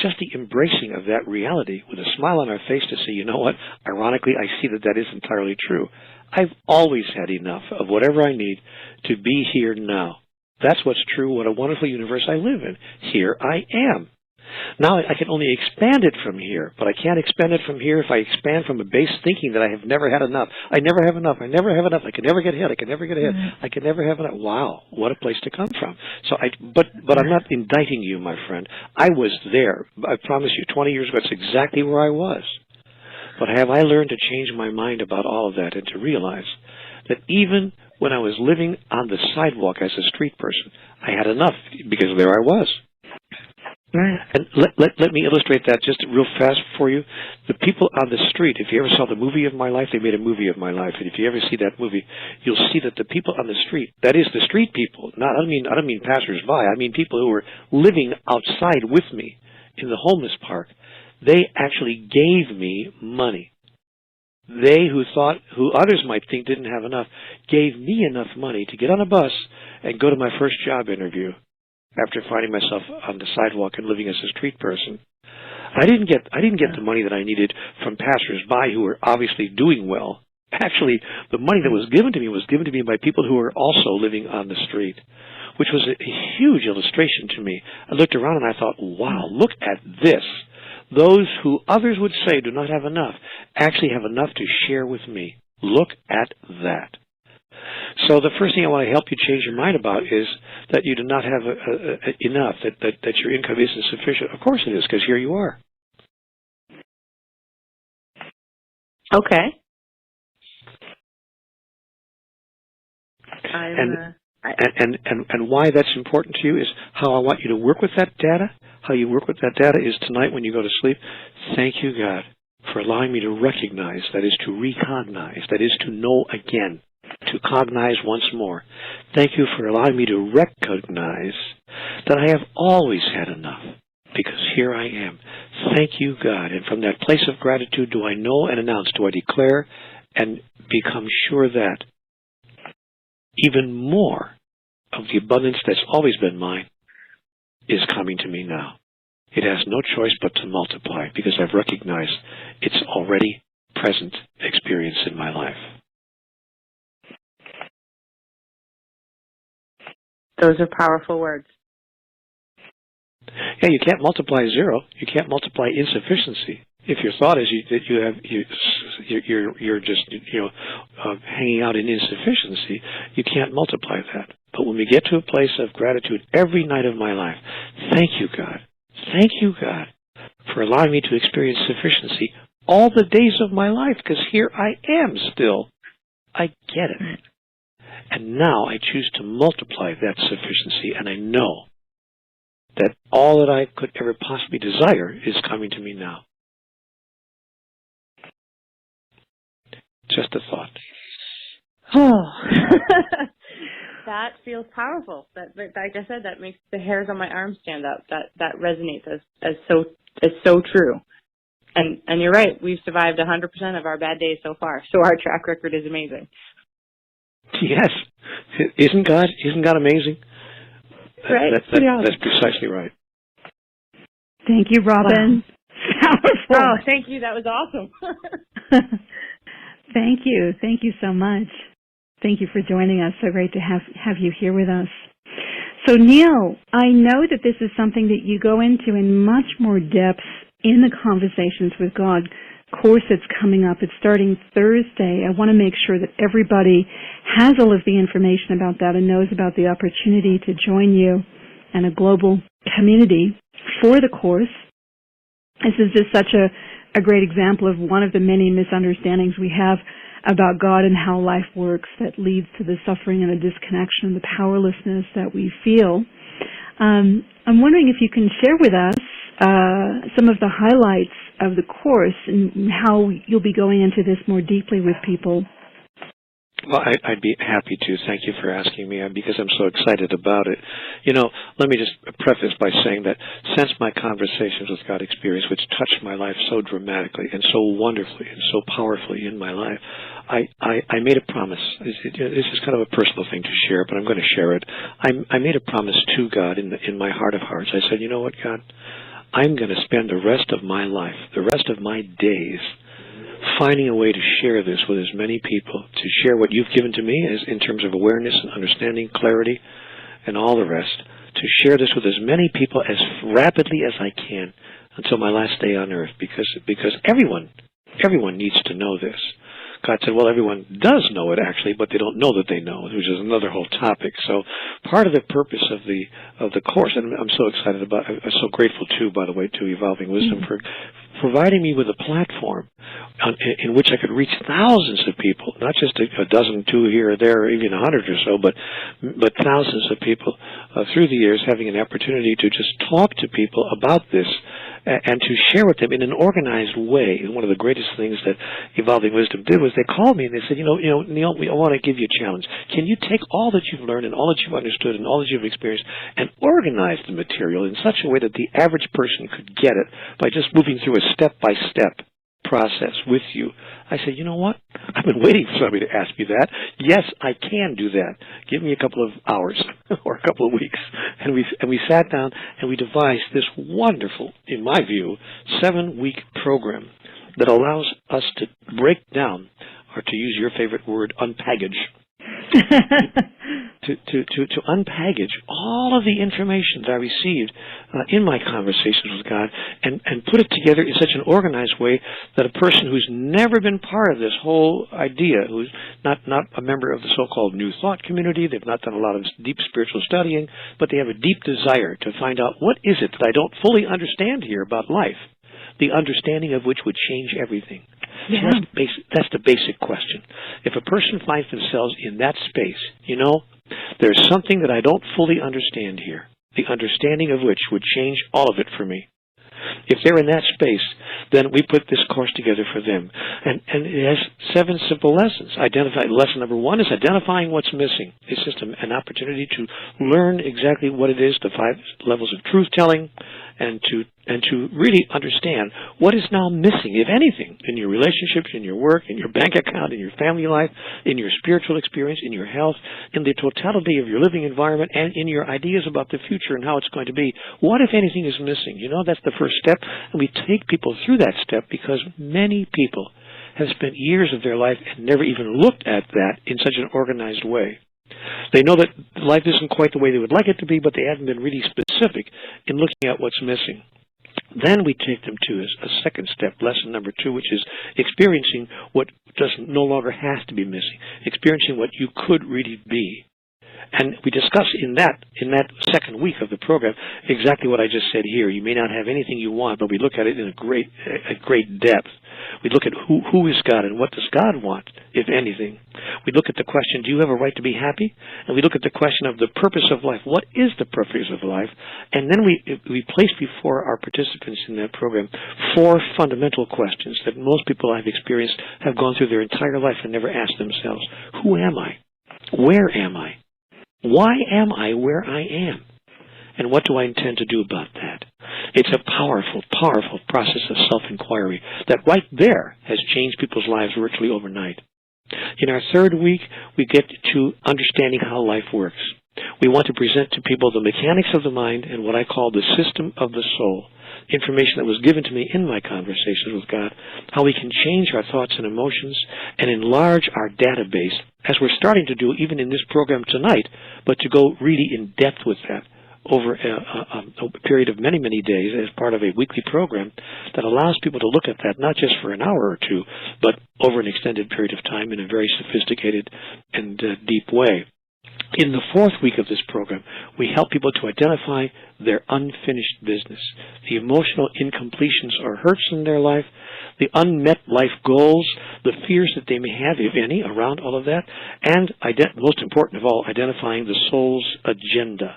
just the embracing of that reality with a smile on our face to say, you know what, ironically, I see that is entirely true. I've always had enough of whatever I need to be here now. That's what's true. What a wonderful universe I live in. Here I am. Now I can only expand it from here, but I can't expand it from here if I expand from a base thinking that I have never had enough. I never have enough. I never have enough. I can never get ahead. I can never get ahead. I can never have enough. Wow, what a place to come from. So but I'm not indicting you, my friend. I was there. I promise you, 20 years ago, that's exactly where I was. But have I learned to change my mind about all of that and to realize that even when I was living on the sidewalk as a street person, I had enough because there I was. And let me illustrate that just real fast for you. The people on the street, if you ever saw the movie of my life, they made a movie of my life. And if you ever see that movie, you'll see that the people on the street, that is the street people, I don't mean passersby, I mean people who were living outside with me in the homeless park, they actually gave me money. They who others might think didn't have enough, gave me enough money to get on a bus and go to my first job interview. After finding myself on the sidewalk and living as a street person, I didn't get the money that I needed from passersby who were obviously doing well. Actually, the money that was given to me by people who were also living on the street, which was a huge illustration to me. I looked around and I thought, wow, look at this. Those who others would say do not have enough actually have enough to share with me. Look at that. So the first thing I want to help you change your mind about is that you do not have enough, that your income isn't sufficient. Of course it is, because here you are. Okay. And why that's important to you is how I want you to work with that data. How you work with that data is tonight when you go to sleep. Thank you, God, for allowing me to recognize, that is to recognize, that is to know again, to cognize once more. Thank you for allowing me to recognize that I have always had enough, because here I am. Thank you, God. And from that place of gratitude, do I know and announce, do I declare and become sure that even more of the abundance that's always been mine is coming to me now. It has no choice but to multiply, because I've recognized its already present experience in my life. Those are powerful words. Yeah, you can't multiply zero. You can't multiply insufficiency. If your thought is you're just hanging out in insufficiency, you can't multiply that. But when we get to a place of gratitude every night of my life, thank you, God. Thank you, God, for allowing me to experience sufficiency all the days of my life, because here I am still. I get it. And now I choose to multiply that sufficiency, and I know that all that I could ever possibly desire is coming to me now. Just a thought. Oh, that feels powerful. That, like I said, that makes the hairs on my arms stand up. That resonates as so true. And you're right. We've survived 100% of our bad days so far. So our track record is amazing. Yes, isn't God amazing? Right. That's precisely right. Thank you, Robin. Wow. Powerful. Oh, thank you. That was awesome. Thank you. Thank you so much. Thank you for joining us. So great to have you here with us. So, Neale, I know that this is something that you go into in much more depth in the Conversations with God course that's coming up. It's starting Thursday. I want to make sure that everybody has all of the information about that and knows about the opportunity to join you and a global community for the course. This is just such a great example of one of the many misunderstandings we have about God and how life works that leads to the suffering and the disconnection and the powerlessness that we feel. I'm wondering if you can share with us some of the highlights of the course and how you'll be going into this more deeply with people. Well, I'd be happy to. Thank you for asking me, because I'm so excited about it. Let me just preface by saying that since my Conversations with God experience, which touched my life so dramatically and so wonderfully and so powerfully in my life, I made a promise. This is kind of a personal thing to share, but I'm going to share it. I made a promise to God in my heart of hearts. I said, you know what, God? I'm going to spend the rest of my life, the rest of my days, finding a way to share this with as many people, to share what you've given to me as in terms of awareness and understanding, clarity, and all the rest, to share this with as many people as rapidly as I can until my last day on earth, because everyone needs to know this. God said, well, everyone does know it actually, but they don't know that they know, which is another whole topic. So part of the purpose of the course, and I'm so excited about, I'm so grateful too, by the way, to Evolving Wisdom for providing me with a platform in which I could reach thousands of people, not just a dozen, two here or there, or even 100 or so, but thousands of people through the years, having an opportunity to just talk to people about this and to share with them in an organized way. And one of the greatest things that Evolving Wisdom did was they called me and they said, Neale, we want to give you a challenge. Can you take all that you've learned and all that you've understood and all that you've experienced and organize the material in such a way that the average person could get it by just moving through a step-by-step process with you? I said, you know what? I've been waiting for somebody to ask me that. Yes, I can do that. Give me a couple of hours or a couple of weeks. And we sat down and we devised this wonderful, in my view, 7-week program that allows us to break down, or to use your favorite word, unpackage, to unpackage all of the information that I received in my conversations with God and put it together in such an organized way that a person who's never been part of this whole idea, who's not a member of the so-called New Thought community, they've not done a lot of deep spiritual studying, but they have a deep desire to find out what is it that I don't fully understand here about life, the understanding of which would change everything. Yeah. So that's the basic question. If a person finds themselves in that space, there's something that I don't fully understand here, the understanding of which would change all of it for me. If they're in that space, then we put this course together for them. And it has 7 simple lessons. Lesson number 1 is identifying what's missing. It's just an opportunity to learn exactly what it is, the 5 levels of truth-telling, and to really understand what is now missing, if anything, in your relationships, in your work, in your bank account, in your family life, in your spiritual experience, in your health, in the totality of your living environment, and in your ideas about the future and how it's going to be. What, if anything, is missing? That's the first step, and we take people through that step because many people have spent years of their life and never even looked at that in such an organized way. They know that life isn't quite the way they would like it to be, but they haven't been really specific in looking at what's missing. Then we take them to a second step, lesson number 2, which is experiencing what no longer has to be missing, experiencing what you could really be. And we discuss in that second week of the program exactly what I just said here. You may not have anything you want, but we look at it in a great depth. We look at who is God and what does God want, if anything. We look at the question, do you have a right to be happy? And we look at the question of the purpose of life. What is the purpose of life? And then we place before our participants in that program 4 fundamental questions that most people I've experienced have gone through their entire life and never asked themselves. Who am I? Where am I? Why am I where I am? And what do I intend to do about that? It's a powerful, powerful process of self-inquiry that right there has changed people's lives virtually overnight. In our third week, we get to understanding how life works. We want to present to people the mechanics of the mind and what I call the system of the soul, information that was given to me in my conversations with God, how we can change our thoughts and emotions and enlarge our database, as we're starting to do even in this program tonight, but to go really in depth with that over a period of many, many days as part of a weekly program that allows people to look at that not just for an hour or two, but over an extended period of time in a very sophisticated and deep way. In the 4th week of this program, we help people to identify their unfinished business, the emotional incompletions or hurts in their life, the unmet life goals, the fears that they may have, if any, around all of that, and most important of all, identifying the soul's agenda.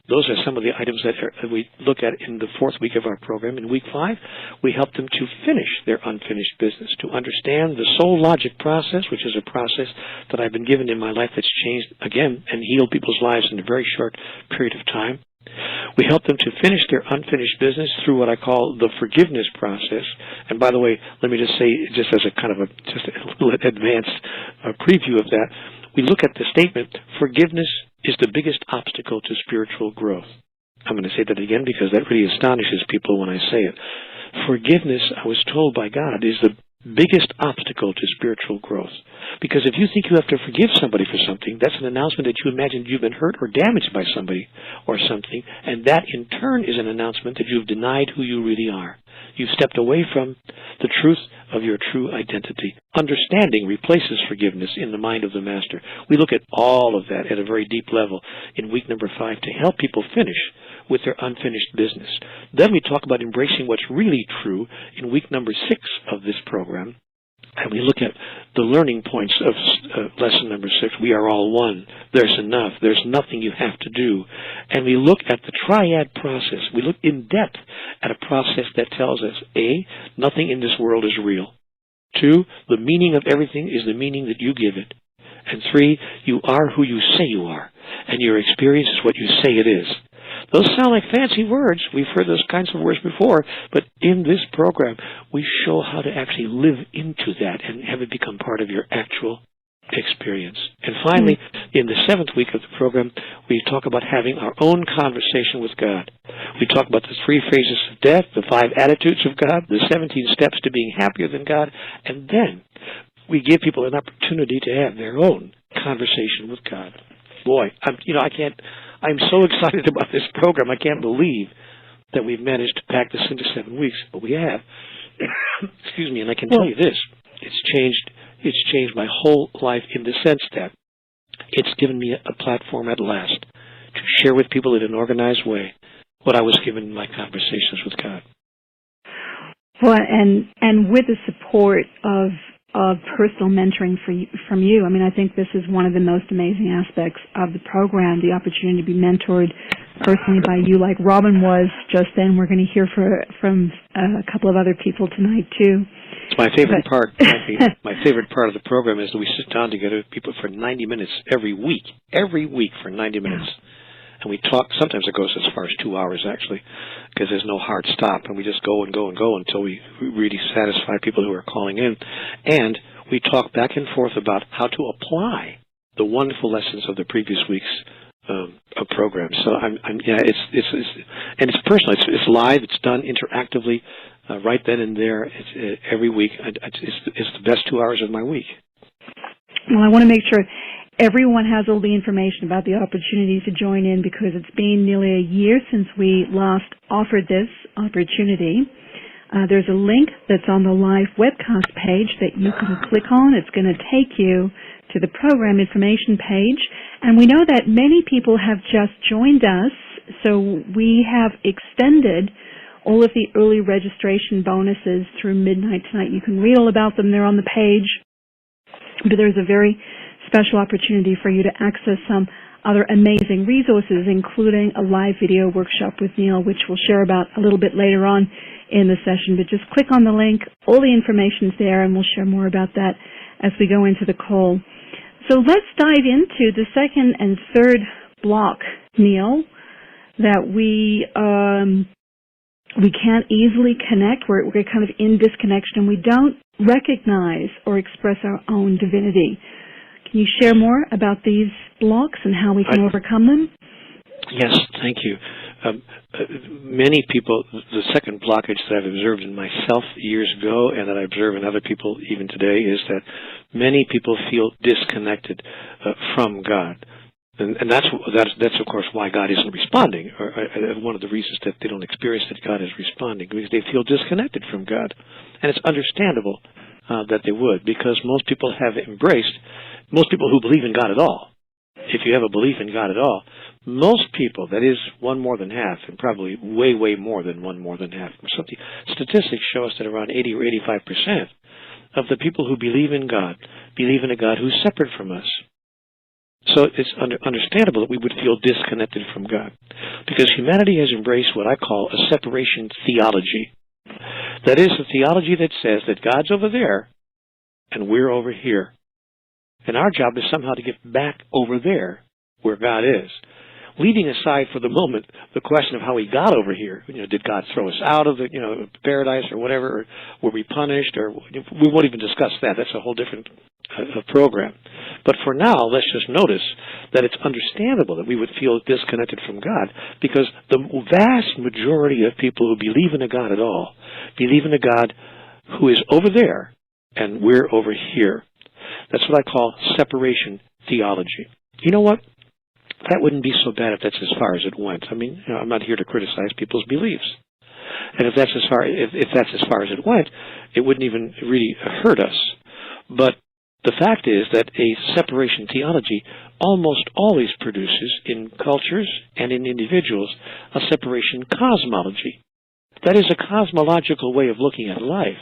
Those are some of the items that we look at in the 4th week of our program. In week 5, we help them to finish their unfinished business, to understand the soul logic process, which is a process that I've been given in my life that's changed, again, and healed people's lives in a very short period of time. We help them to finish their unfinished business through what I call the forgiveness process. And by the way, let me just say, just as a kind of just a little advanced preview of that, we look at the statement, forgiveness is the biggest obstacle to spiritual growth. I'm going to say that again because that really astonishes people when I say it. Forgiveness, I was told by God, is the biggest obstacle to spiritual growth. Because if you think you have to forgive somebody for something, that's an announcement that you imagine you've been hurt or damaged by somebody or something, and that in turn is an announcement that you've denied who you really are. You've stepped away from the truth of your true identity. Understanding replaces forgiveness in the mind of the Master. We look at all of that at a very deep level in week number 5 to help people finish with their unfinished business. Then we talk about embracing what's really true in week number 6 of this program. And we look at the learning points of lesson number 6. We are all one. There's enough. There's nothing you have to do. And we look at the triad process. We look in depth at a process that tells us, A, nothing in this world is real. 2, the meaning of everything is the meaning that you give it. And 3, you are who you say you are. And your experience is what you say it is. Those sound like fancy words. We've heard those kinds of words before, but in this program, we show how to actually live into that and have it become part of your actual experience. And finally, in the 7th week of the program, we talk about having our own conversation with God. We talk about the 3 phases of death, the 5 attitudes of God, the 17 steps to being happier than God, and then we give people an opportunity to have their own conversation with God. boy, I'm so excited about this program. I can't believe that we've managed to pack this into 7 weeks, but we have. Excuse me, and I can tell you this: it's changed my whole life in the sense that it's given me a platform at last to share with people in an organized way what I was given in my conversations with God. Well, and with the support of personal mentoring from you, I mean, I think this is one of the most amazing aspects of the program, the opportunity to be mentored personally by you, like Robin was just then. We're going to hear from a couple of other people tonight, too. It's my favorite part. My favorite part of the program is that we sit down together with people for 90 minutes every week for 90 minutes. And we talk. Sometimes it goes as far as 2 hours, actually, because there's no hard stop. And we just go and go and go until we really satisfy people who are calling in. And we talk back and forth about how to apply the wonderful lessons of the previous week's program. So it's personal. It's live. It's done interactively, right then and there. It's every week. It's the best 2 hours of my week. Well, I want to make sure everyone has all the information about the opportunity to join in, because it's been nearly a year since we last offered this opportunity. There's a link that's on the live webcast page that you can click on. It's going to take you to the program information page. And we know that many people have just joined us, so we have extended all of the early registration bonuses through midnight tonight. You can read all about them. They're on the page. But there's a very special opportunity for you to access some other amazing resources, including a live video workshop with Neale, which we'll share about a little bit later on in the session. But just click on the link. All the information's there, and we'll share more about that as we go into the call. So let's dive into the second and third block, Neale, that we can't easily connect. We're kind of in disconnection. We don't recognize or express our own divinity. Can you share more about these blocks and how we can overcome them? Yes, thank you. Many people, the second blockage that I've observed in myself years ago and that I observe in other people even today is that many people feel disconnected from God. And that's of course why God isn't responding, or one of the reasons that they don't experience that God is responding, because they feel disconnected from God. And it's understandable that they would, because most people who believe in God at all, if you have a belief in God at all, most people, that is one more than half, and probably way, way more than one more than half, statistics show us that around 80 or 85% of the people who believe in a God who's separate from us. So it's understandable that we would feel disconnected from God, because humanity has embraced what I call a separation theology. That is a theology that says that God's over there and we're over here. And our job is somehow to get back over there where God is. Leaving aside for the moment the question of how we got over here. Did God throw us out of the paradise or whatever? Or were we punished? Or we won't even discuss that. That's a whole different program. But for now, let's just notice that it's understandable that we would feel disconnected from God, because the vast majority of people who believe in a God at all believe in a God who is over there and we're over here. That's what I call separation theology. You know what? That wouldn't be so bad if that's as far as it went. I mean, I'm not here to criticize people's beliefs. And if that's as far as it went, it wouldn't even really hurt us. But the fact is that a separation theology almost always produces, in cultures and in individuals, a separation cosmology. That is a cosmological way of looking at life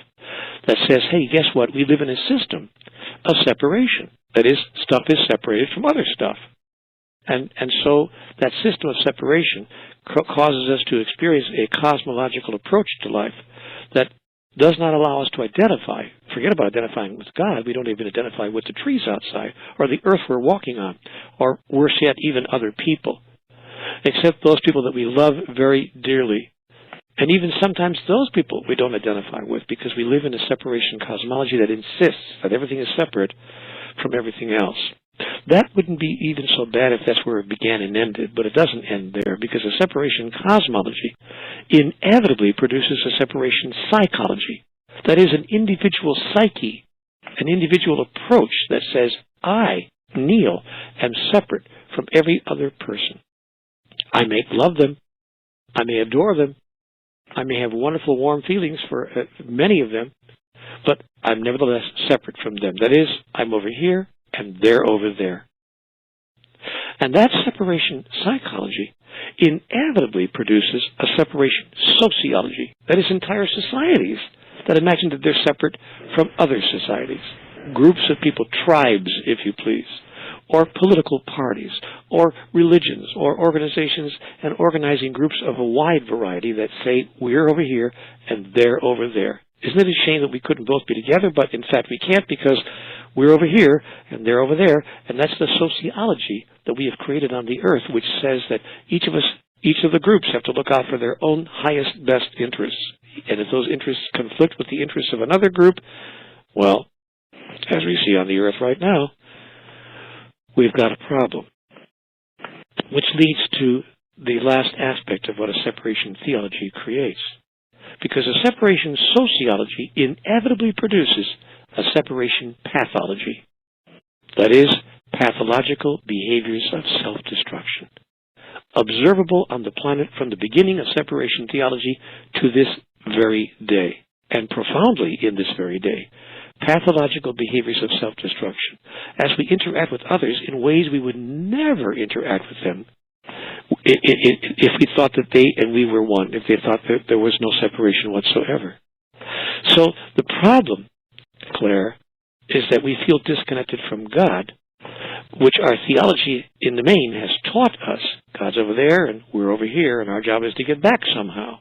that says, hey, guess what? We live in a system of separation. That is, stuff is separated from other stuff. And so that system of separation causes us to experience a cosmological approach to life that does not allow us to identify. Forget about identifying with God. We don't even identify with the trees outside or the earth we're walking on, or worse yet, even other people, except those people that we love very dearly. And even sometimes those people we don't identify with, because we live in a separation cosmology that insists that everything is separate from everything else. That wouldn't be even so bad if that's where it began and ended, but it doesn't end there, because a separation cosmology inevitably produces a separation psychology. That is, an individual psyche, an individual approach that says, I Neale, am separate from every other person. I may love them. I may adore them. I may have wonderful, warm feelings for many of them, but I'm nevertheless separate from them. That is, I'm over here and they're over there. And that separation psychology inevitably produces a separation sociology. That is, entire societies that imagine that they're separate from other societies. Groups of people, tribes, if you please, or political parties, or religions, or organizations and organizing groups of a wide variety that say, we're over here and they're over there. Isn't it a shame that we couldn't both be together? But in fact we can't, because we're over here and they're over there, and that's the sociology that we have created on the earth, which says that each of the groups have to look out for their own highest, best interests. And if those interests conflict with the interests of another group, well, as we see on the earth right now, we've got a problem. Which leads to the last aspect of what a separation theology creates. Because a separation sociology inevitably produces a separation pathology. That is, pathological behaviors of self-destruction. Observable on the planet from the beginning of separation theology to this very day, and profoundly in this very day. Pathological behaviors of self-destruction, as we interact with others in ways we would never interact with them if we thought that they and we were one, if they thought that there was no separation whatsoever. So the problem, Claire, is that we feel disconnected from God, which our theology in the main has taught us. God's over there and we're over here, and our job is to get back somehow.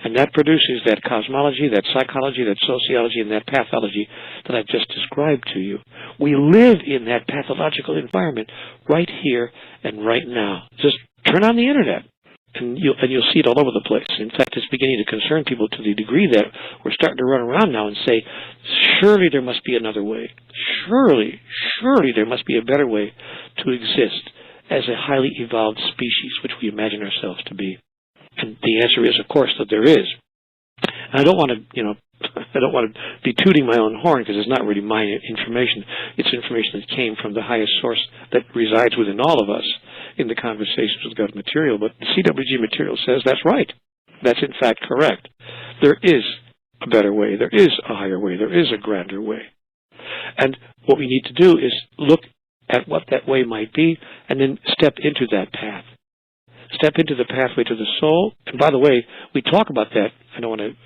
And that produces that cosmology, that psychology, that sociology, and that pathology that I've just described to you. We live in that pathological environment right here and right now. Just turn on the Internet, and you'll see it all over the place. In fact, it's beginning to concern people to the degree that we're starting to run around now and say, surely there must be another way. Surely there must be a better way to exist as a highly evolved species, which we imagine ourselves to be. And the answer is, of course, that there is. And I don't want to be tooting my own horn, because it's not really my information. It's information that came from the highest source that resides within all of us in the Conversations with God material. But the CWG material says that's right. That's in fact correct. There is a better way. There is a higher way. There is a grander way. And what we need to do is look at what that way might be and then step into that path. Step into the pathway to the soul. And by the way, we talk about that. I don't want to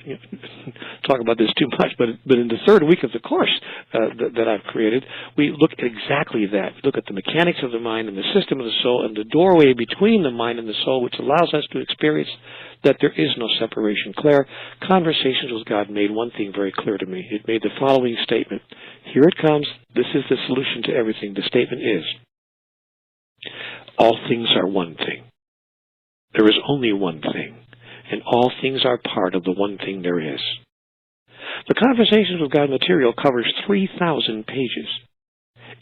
talk about this too much, but in the third week of the course that I've created, we look at exactly that. We look at the mechanics of the mind and the system of the soul and the doorway between the mind and the soul, which allows us to experience that there is no separation. Claire, Conversations with God made one thing very clear to me. It made the following statement. Here it comes. This is the solution to everything. The statement is, all things are one thing. There is only one thing, and all things are part of the one thing there is. The Conversations with God material covers 3,000 pages.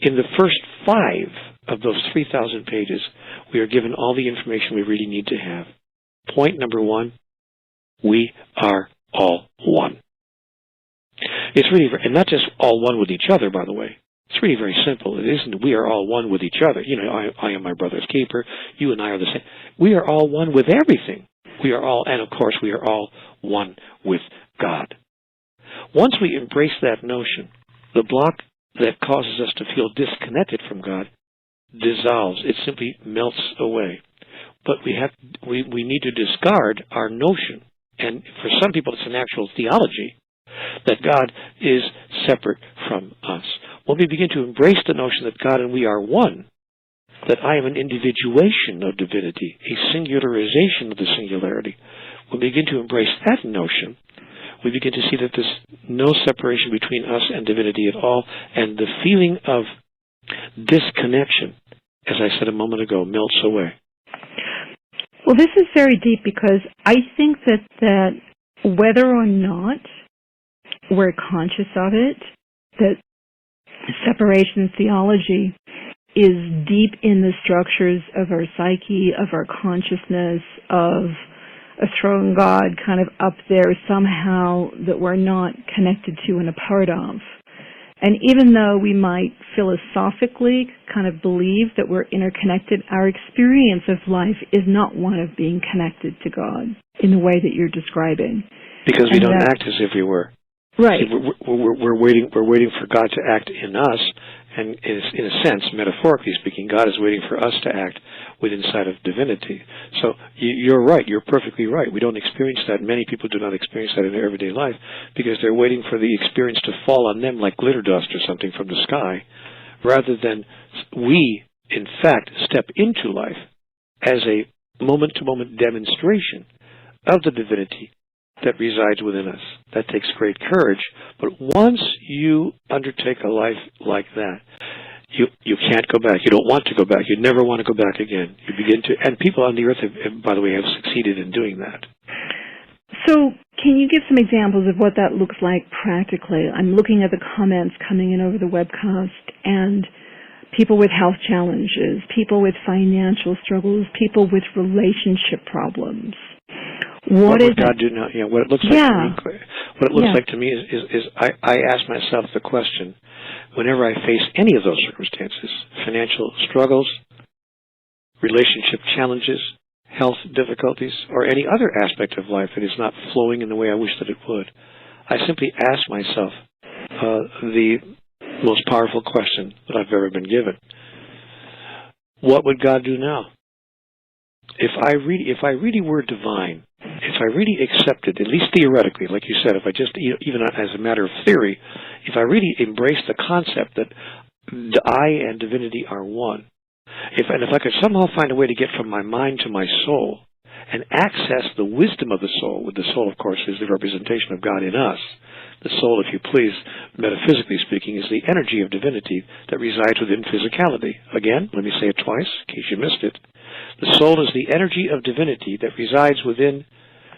In the first 5 of those 3,000 pages, we are given all the information we really need to have. Point number 1, we are all one. It's really, and not just all one with each other, by the way. It's really very simple. It isn't we are all one with each other. You know, I am my brother's keeper. You and I are the same. We are all one with everything. We are all, and of course, we are all one with God. Once we embrace that notion, the block that causes us to feel disconnected from God dissolves. It simply melts away. But we need to discard our notion, and for some people it's an actual theology, that God is separate from us. When we begin to embrace the notion that God and we are one, that I am an individuation of divinity, a singularization of the singularity, when we begin to embrace that notion, we begin to see that there's no separation between us and divinity at all, and the feeling of disconnection, as I said a moment ago, melts away. Well, this is very deep, because I think that whether or not we're conscious of it, that separation theology is deep in the structures of our psyche, of our consciousness, of a throne God kind of up there somehow that we're not connected to and a part of. And even though we might philosophically kind of believe that we're interconnected, our experience of life is not one of being connected to God in the way that you're describing. Because we don't act as if we were. Right. See, we're waiting for God to act in us, and in a sense, metaphorically speaking, God is waiting for us to act inside of divinity. So you're right. You're perfectly right. We don't experience that. Many people do not experience that in their everyday life because they're waiting for the experience to fall on them like glitter dust or something from the sky, rather than we, in fact, step into life as a moment-to-moment demonstration of the divinity that resides within us. That takes great courage, but once you undertake a life like that, you can't go back. You don't want to go back. You never want to go back again. You begin to, and people on the earth, have, by the way, have succeeded in doing that. So can you give some examples of what that looks like practically? I'm looking at the comments coming in over the webcast, and people with health challenges, people with financial struggles, people with relationship problems. What would God do now? What it looks like to me. What it looks like to me is I ask myself the question: whenever I face any of those circumstances, financial struggles, relationship challenges, health difficulties, or any other aspect of life that is not flowing in the way I wish that it would, I simply ask myself the most powerful question that I've ever been given: what would God do now? If I really were divine, if I really accepted, at least theoretically, like you said, if I just, even as a matter of theory, if I really embraced the concept that I and divinity are one, if I could somehow find a way to get from my mind to my soul and access the wisdom of the soul, the soul, of course, is the representation of God in us. The soul, if you please, metaphysically speaking, is the energy of divinity that resides within physicality. Again, let me say it twice, in case you missed it. The soul is the energy of divinity that resides within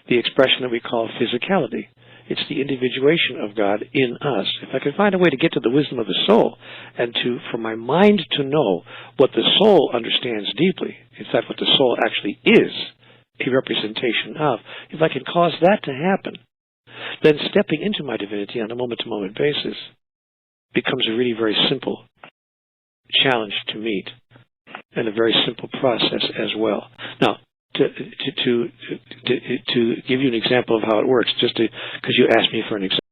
the expression that we call physicality. It's the individuation of God in us. If I could find a way to get to the wisdom of the soul and for my mind to know what the soul understands deeply, in fact, what the soul actually is a representation of, if I can cause that to happen, then stepping into my divinity on a moment-to-moment basis becomes a really very simple challenge to meet and a very simple process as well. Now, to give you an example of how it works, just because you asked me for an example.